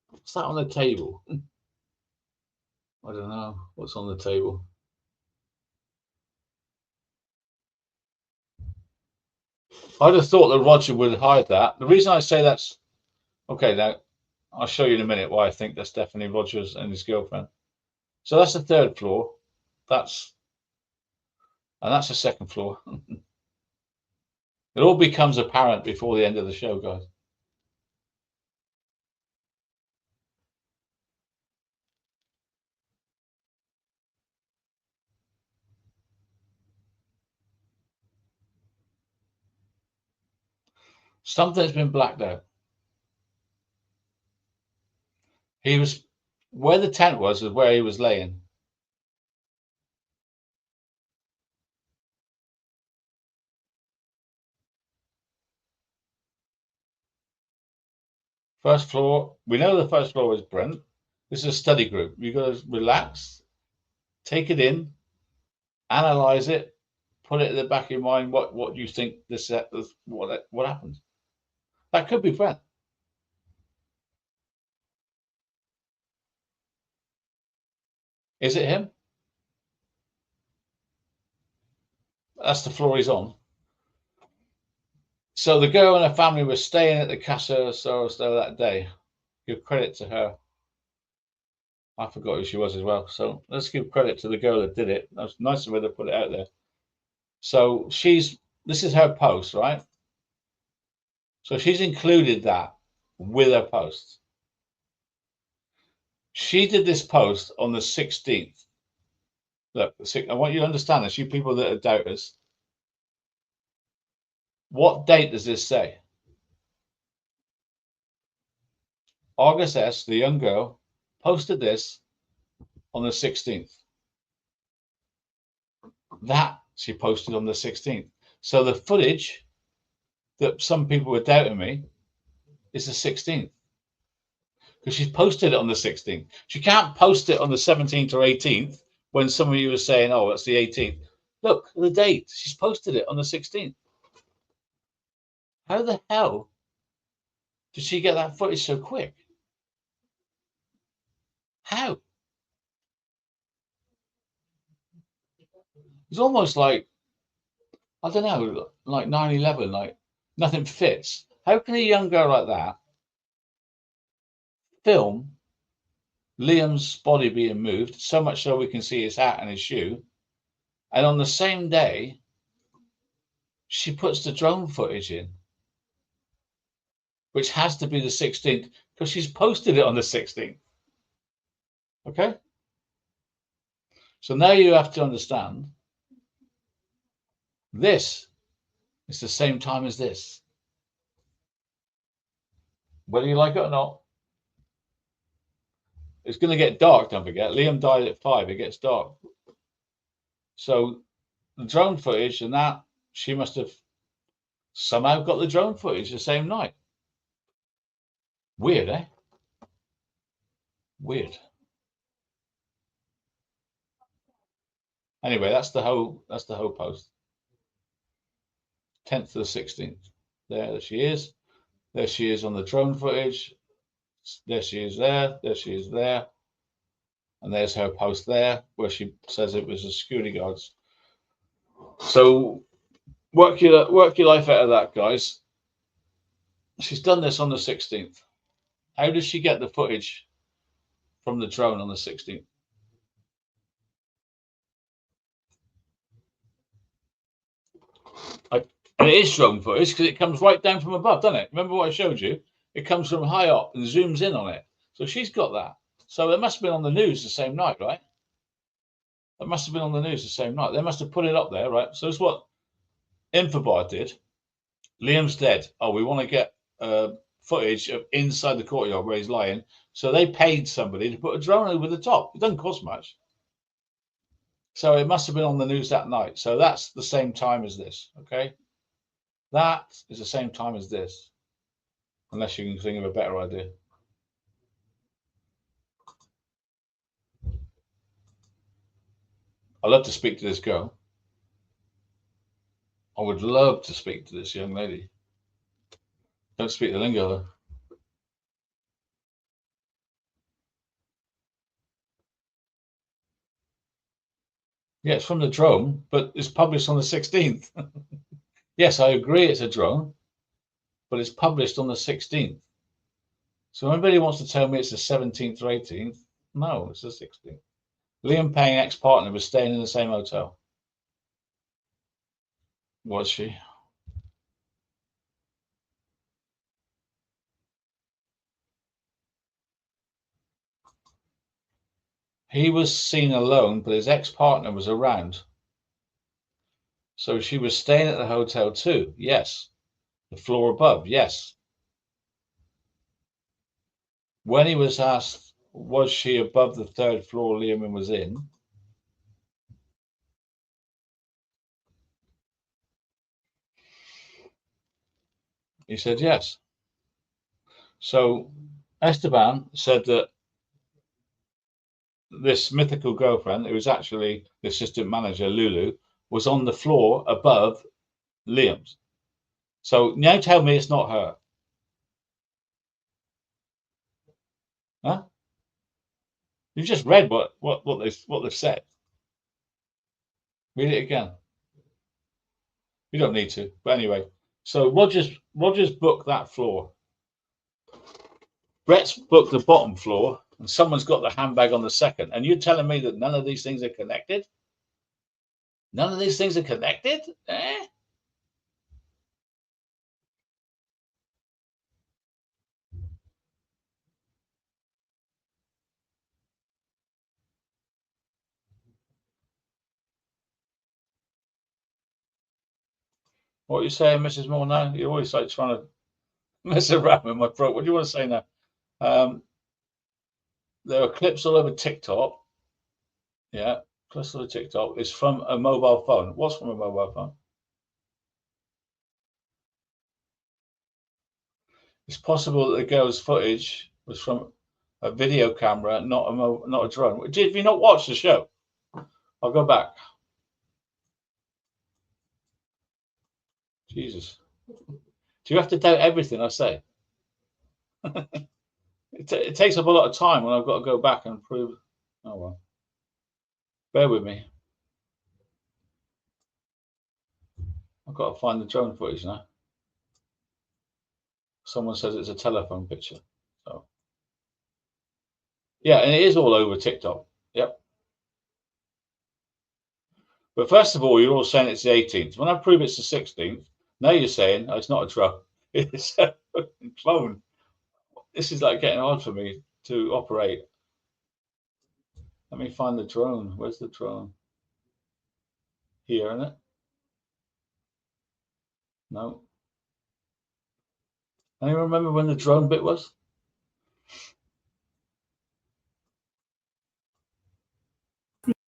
What's that on the table? I don't know what's on the table. I'd have thought that Roger would hide that. The reason I say that's okay, now I'll show you in a minute why I think that's definitely Rogers and his girlfriend. So that's the third floor. That's the second floor. It all becomes apparent before the end of the show, guys. Something's been blacked out. He was where the tent was where he was laying. First floor. We know the first floor is Brent. This is a study group. You got to relax, take it in, analyze it, put it in the back of your mind. What you think this what happened? That could be Brent. Is it him? That's the floor he's on. So the girl and her family were staying at the Casa Sorostel that day. Give credit to her. I forgot who she was as well. So let's give credit to the girl that did it. That's nice of her to put it out there. So this is her post, right? So she's included that with her post. She did this post on the 16th. Look, I want you to understand this, you people that are doubters. What date does this say? August S., the young girl, posted this on the 16th. That she posted on the 16th. So the footage that some people were doubting me is the 16th. Because she's posted it on the 16th. She can't post it on the 17th or 18th when some of you are saying, oh, that's the 18th. Look, the date. She's posted it on the 16th. How the hell did she get that footage so quick? How? It's almost like, I don't know, like 9/11, like nothing fits. How can a young girl like that film Liam's body being moved, so much so we can see his hat and his shoe, and on the same day, she puts the drone footage in, which has to be the 16th, because she's posted it on the 16th. Okay? So now you have to understand, this is the same time as this. Whether you like it or not, it's going to get dark, don't forget. Liam died at 5, it gets dark. So the drone footage and that, she must have somehow got the drone footage the same night. Weird, eh? Weird. Anyway, that's the whole post. 10th to the 16th. There she is. There she is on the drone footage. There she is there. There she is there. And there's her post there where she says it was the security guards. So work your life out of that, guys. She's done this on the 16th. How does she get the footage from the drone on the 16th? And it is drone footage because it comes right down from above, doesn't it? Remember what I showed you? It comes from high up and zooms in on it. So she's got that. So it must have been on the news the same night, right? It must have been on the news the same night. They must have put it up there, right? So it's what Infobar did. Liam's dead. Oh, we want to get footage of inside the courtyard where he's lying. So they paid somebody to put a drone over the top. It doesn't cost much. So it must have been on the news that night. So that's the same time as this, okay? That is the same time as this, unless you can think of a better idea. I'd love to speak to this girl. I would love to speak to this young lady. Don't speak the lingo though. Yeah, it's from the drone, but it's published on the 16th. Yes, I agree it's a drone, but it's published on the 16th. So anybody wants to tell me it's the 17th or 18th, no, it's the 16th. Liam Payne, ex-partner, was staying in the same hotel. Was she? He was seen alone, but his ex-partner was around. So she was staying at the hotel too, yes. The floor above, yes. When he was asked, was she above the third floor Liam was in? He said yes. So Esteban said that this mythical girlfriend, who was actually the assistant manager, Lulu, was on the floor above Liam's. So now tell me it's not her. Huh? You just read what they've said. Read it again. You don't need to. But anyway, so Roger's booked that floor. Brett's booked the bottom floor, and someone's got the handbag on the second. And you're telling me that none of these things are connected? None of these things are connected? Eh? What are you saying, Mrs. Moore? Now you're always like trying to mess around with my throat. What do you want to say now? There are clips all over TikTok. Yeah, clips all over TikTok. It's from a mobile phone. What's from a mobile phone? It's possible that the girl's footage was from a video camera, not a drone. Did you not watch the show? I'll go back. Jesus. Do you have to doubt everything I say? It takes up a lot of time when I've got to go back and prove. Oh well. Bear with me. I've got to find the drone footage now. Someone says it's a telephone picture. So yeah, and it is all over TikTok. Yep. But first of all, you're all saying it's the 18th. When I prove it's the 16th, now you're saying it's not a drone. It's a clone. This is like getting hard for me to operate. Let me find the drone. Where's the drone? Here, isn't it? No. Anyone remember when the drone bit was?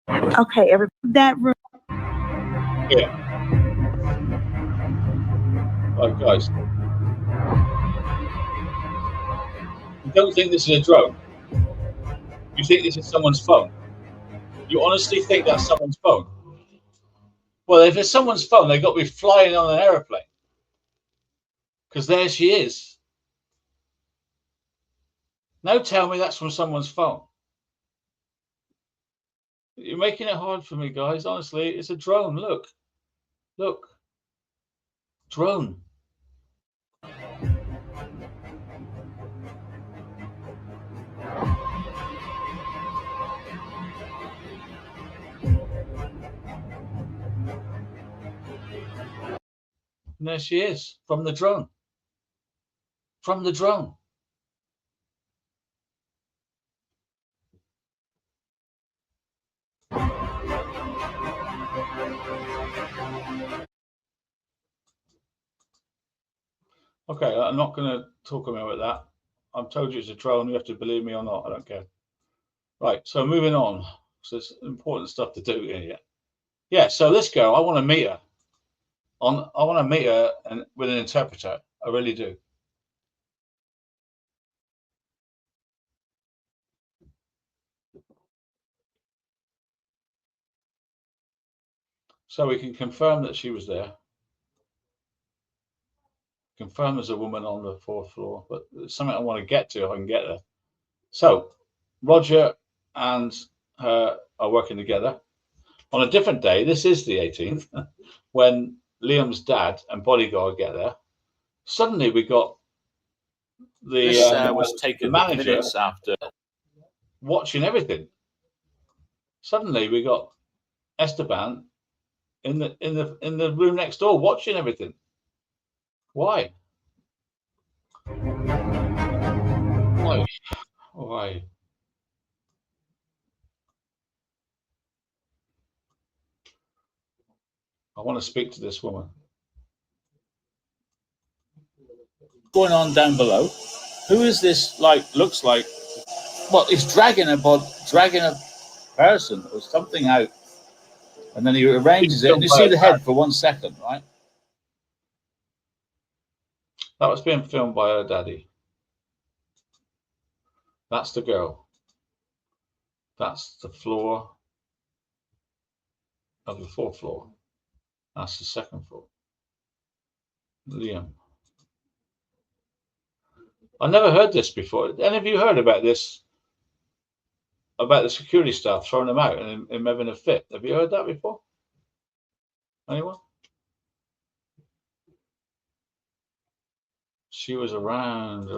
Okay, that room. Yeah. Right, guys. You don't think this is a drone? You think this is someone's phone? You honestly think that's someone's phone? Well, if it's someone's phone, they've got to be flying on an aeroplane. Because there she is. Now tell me that's from someone's phone. You're making it hard for me, guys. Honestly, it's a drone. Look. Look. Drone. And there she is, from the drone. From the drone. Okay, I'm not going to talk about that. I've told you it's a drone. You have to believe me or not. I don't care. Right, so moving on. So there's important stuff to do here. Yeah, so this girl, I want to meet her. I want to meet her with an interpreter. I really do. So we can confirm that she was there. Confirm there's a woman on the 4th floor, but it's something I want to get to if I can get there. So Roger and her are working together. On a different day, this is the 18th, when Liam's dad and bodyguard get there. Suddenly we got This was taken manager minutes after. watching everything. Suddenly we got Esteban in the room next door watching everything. Why? Why? Why? I want to speak to this woman. going on down below? Who is this? Like, looks like, well, he's dragging a person or something out, and then he arranges it, and you see the head for 1 second, right? That was being filmed by her daddy. That's the girl. That's the floor of the 4th floor. That's the 2nd floor. Liam. I never heard this before. Any of you heard about this? About the security staff throwing them out and him having a fit? Have you heard that before? Anyone? She was around.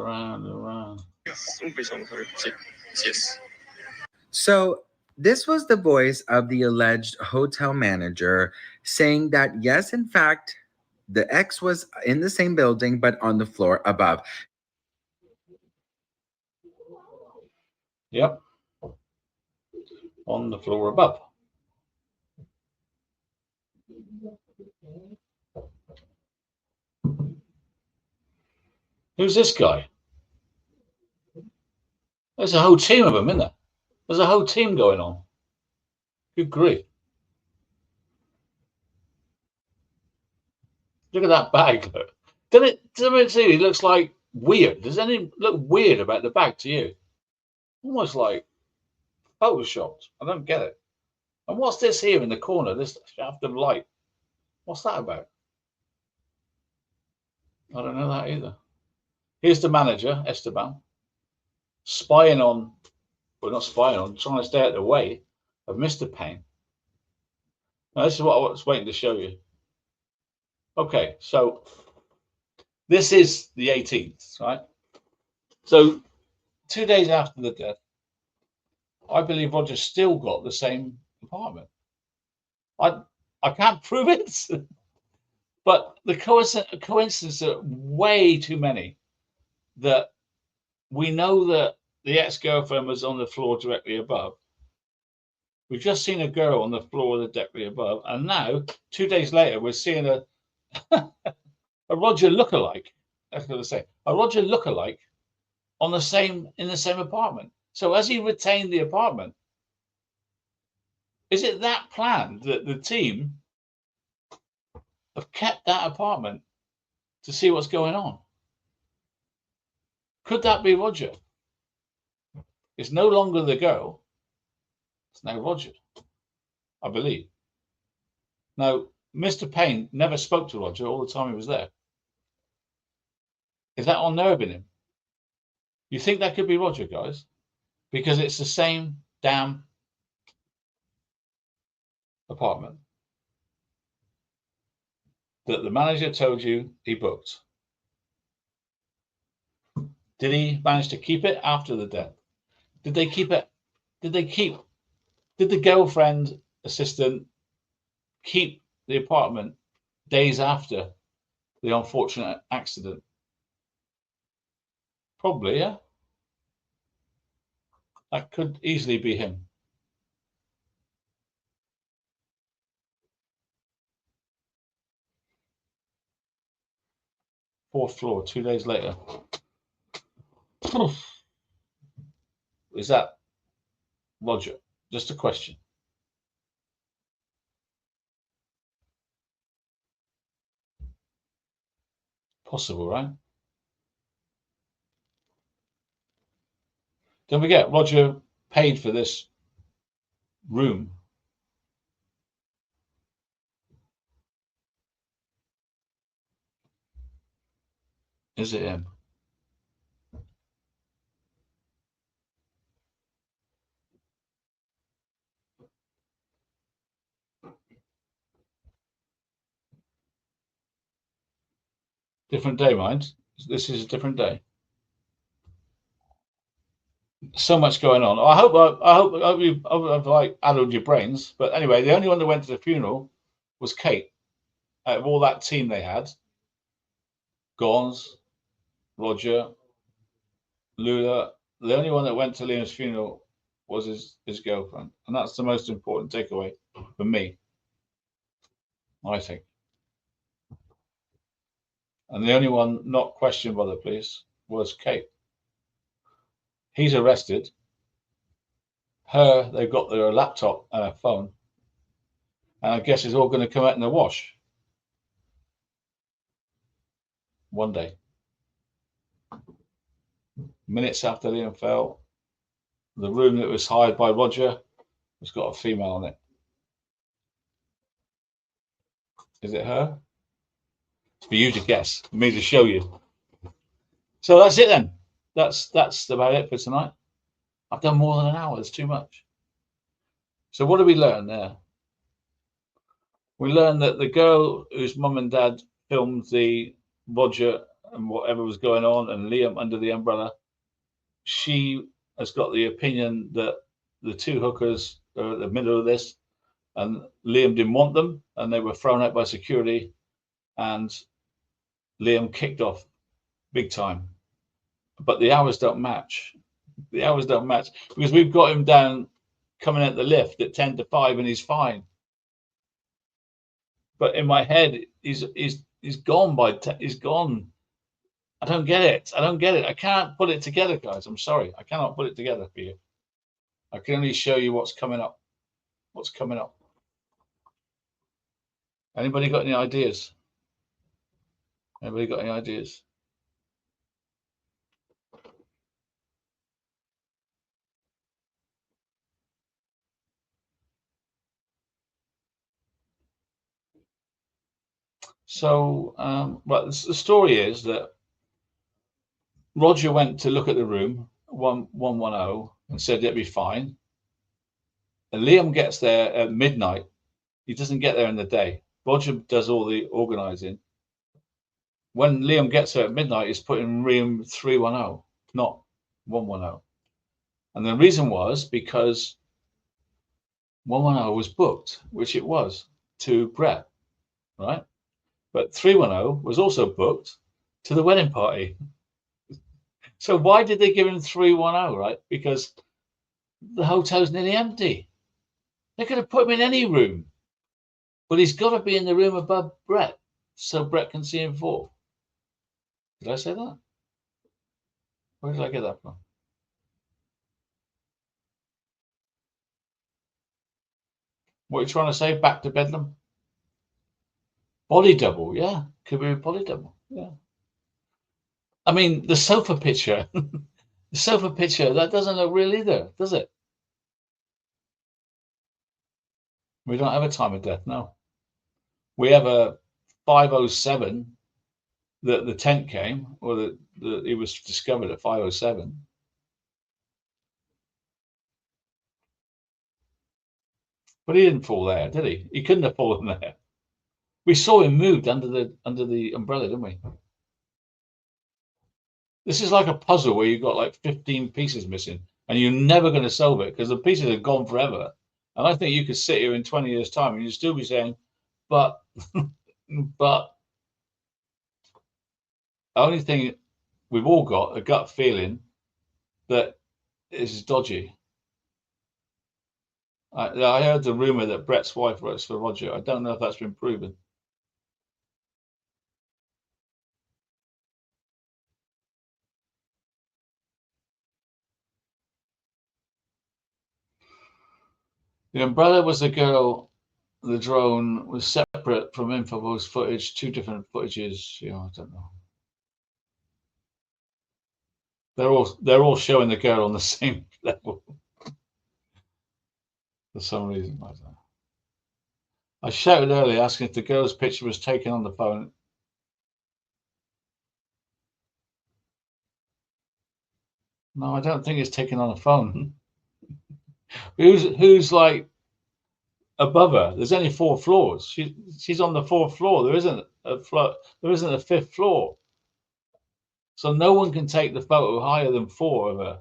So this was the voice of the alleged hotel manager saying that, yes, in fact, the ex was in the same building, but on the floor above. Yep. On the floor above. Who's this guy? There's a whole team of them, isn't there? There's a whole team going on. Good grief. Look at that bag. Look. Doesn't it see? It looks like weird. Does anything look weird about the bag to you? Almost like photoshopped. I don't get it. And what's this here in the corner? This shaft of light. What's that about? I don't know that either. Here's the manager, Esteban, spying on, well, not spying on, trying to stay out of the way of Mr. Payne. Now, this is what I was waiting to show you. Okay, so this is the 18th, right? So 2 days after the death, I believe Roger still got the same apartment. I can't prove it, but the coincidences are way too many that we know that the ex-girlfriend was on the floor directly above. We've just seen a girl on the floor of the directly above, and now 2 days later we're seeing a Roger lookalike. That's what I say. A Roger lookalike in the same apartment. So has he retained the apartment? Is it that planned that the team have kept that apartment to see what's going on? Could that be Roger? It's no longer the girl. It's now Roger, I believe. Now, Mr. Payne never spoke to Roger all the time he was there. Is that unnerving him? You think that could be Roger, guys? Because it's the same damn apartment that the manager told you he booked. Did he manage to keep it after the death? Did they keep it? Did the girlfriend assistant keep the apartment days after the unfortunate accident? Probably, yeah. That could easily be him. Fourth floor, 2 days later. Is that Roger? Just a question. Possible, right? Don't forget, Roger paid for this room. Is it him? Different day, mind. This is a different day. So much going on. I hope I've like addled your brains. But anyway, the only one that went to the funeral was Kate. Out of all that team they had, Gons, Roger, Lula, the only one that went to Liam's funeral was his girlfriend, and that's the most important takeaway for me, I think. And the only one not questioned by the police was Kate. He's arrested. They've got their laptop and a phone. And I guess it's all going to come out in the wash one day. Minutes after Liam fell, the room that was hired by Roger has got a female on it. Is it her? It's for you to guess, for me to show you. So that's it then. That's about it for tonight. I've done more than an hour. It's too much. So what did we learn there? We learned that the girl whose mum and dad filmed the Roger and whatever was going on and Liam under the umbrella, she has got the opinion that the two hookers are at the middle of this, and Liam didn't want them, and they were thrown out by security, and Liam kicked off big time. But the hours don't match. The hours don't match because we've got him down coming out the lift at 10 to 5 and he's fine. But in my head, he's gone by he's gone. I don't get it. I don't get it. I can't put it together, guys. I'm sorry. I cannot put it together for you. I can only show you what's coming up. What's coming up. Anybody got any ideas? Anybody got any ideas? So, well, the story is that Roger went to look at the room, 110, and said it'd be fine. And Liam gets there at midnight. He doesn't get there in the day. Roger does all the organising. When Liam gets there at midnight, he's put in room 310, not 110. And the reason was because 110 was booked, which it was, to Brett, right? But 310 was also booked to the wedding party. So why did they give him 310, right? Because the hotel's nearly empty. They could have put him in any room. But he's got to be in the room above Brett so Brett can see him fall. Did I say that? Where did I get that from? What are you trying to say? Back to Bedlam? Body double, yeah. Could be a body double, yeah. I mean, the sofa picture, that doesn't look real either, does it? We don't have a time of death, no. We have a 507 that the tent came, or that it was discovered at 507. But he didn't fall there, did he? He couldn't have fallen there. We saw him moved under the umbrella, didn't we? This is like a puzzle where you've got like 15 pieces missing and you're never going to solve it because the pieces are gone forever. And I think you could sit here in 20 years' time and you'd still be saying, but the only thing we've all got a gut feeling that this is dodgy. I heard the rumor that Brett's wife works for Roger. I don't know if that's been proven. The umbrella was the girl. The drone was separate from Infobos footage, two different footages. You know, I don't know. They're all showing the girl on the same level for some reason. I don't know. I shouted earlier asking if the girl's picture was taken on the phone. No, I don't think it's taken on a phone. Who's like above her? There's only 4 floors. She's on the 4th floor. There isn't a 5th floor. So no one can take the photo higher than 4 of her,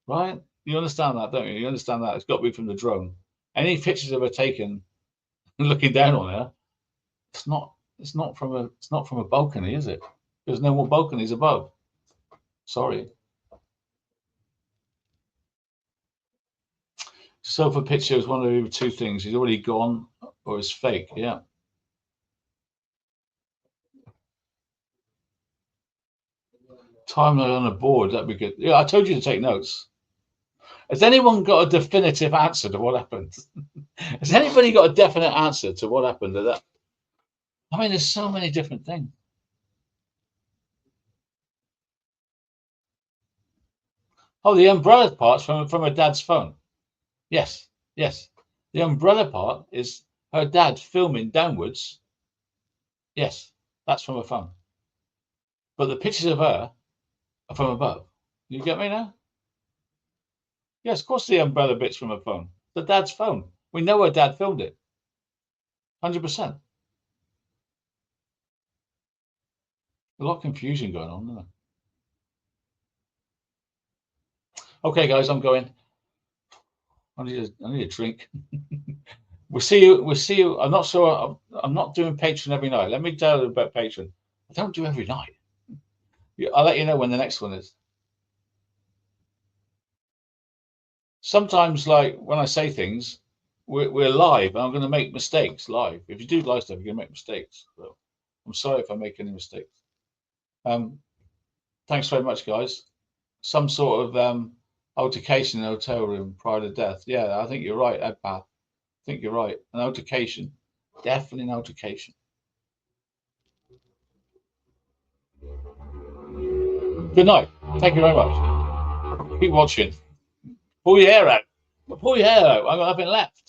right? You understand that, don't you? You understand that it's got to be from the drone. Any pictures of her taken looking down on her, it's not from a balcony, is it? There's no more balconies above. Sorry. Sofa picture is one of the 2 things. He's already gone or it's fake. Yeah. Timeline on a board, that'd be good. Yeah, I told you to take notes. Has anyone got a definitive answer to what happened? Has anybody got a definite answer to what happened to that? I mean, there's so many different things. Oh, the umbrella part's from her dad's phone. Yes, yes. The umbrella part is her dad filming downwards. Yes, that's from her phone. But the pictures of her are from above. You get me now? Yes, of course the umbrella bit's from her phone. The dad's phone. We know her dad filmed it. 100%. A lot of confusion going on, isn't there? Okay, guys, I'm going. I need a drink. We'll see you. I'm not sure. I'm not doing Patreon every night. Let me tell you about Patreon. I don't do every night. I'll let you know when the next one is. Sometimes, like when I say things, we're live, and I'm going to make mistakes live. If you do live stuff, you're going to make mistakes. So I'm sorry if I make any mistakes. Thanks very much, guys. Some sort of altercation in a hotel room prior to death. Yeah, I think you're right, Edpath. I think you're right. An altercation. Definitely an altercation. Good night. Thank you very much. Keep watching. Pull your hair out. Pull your hair out. I've got nothing left.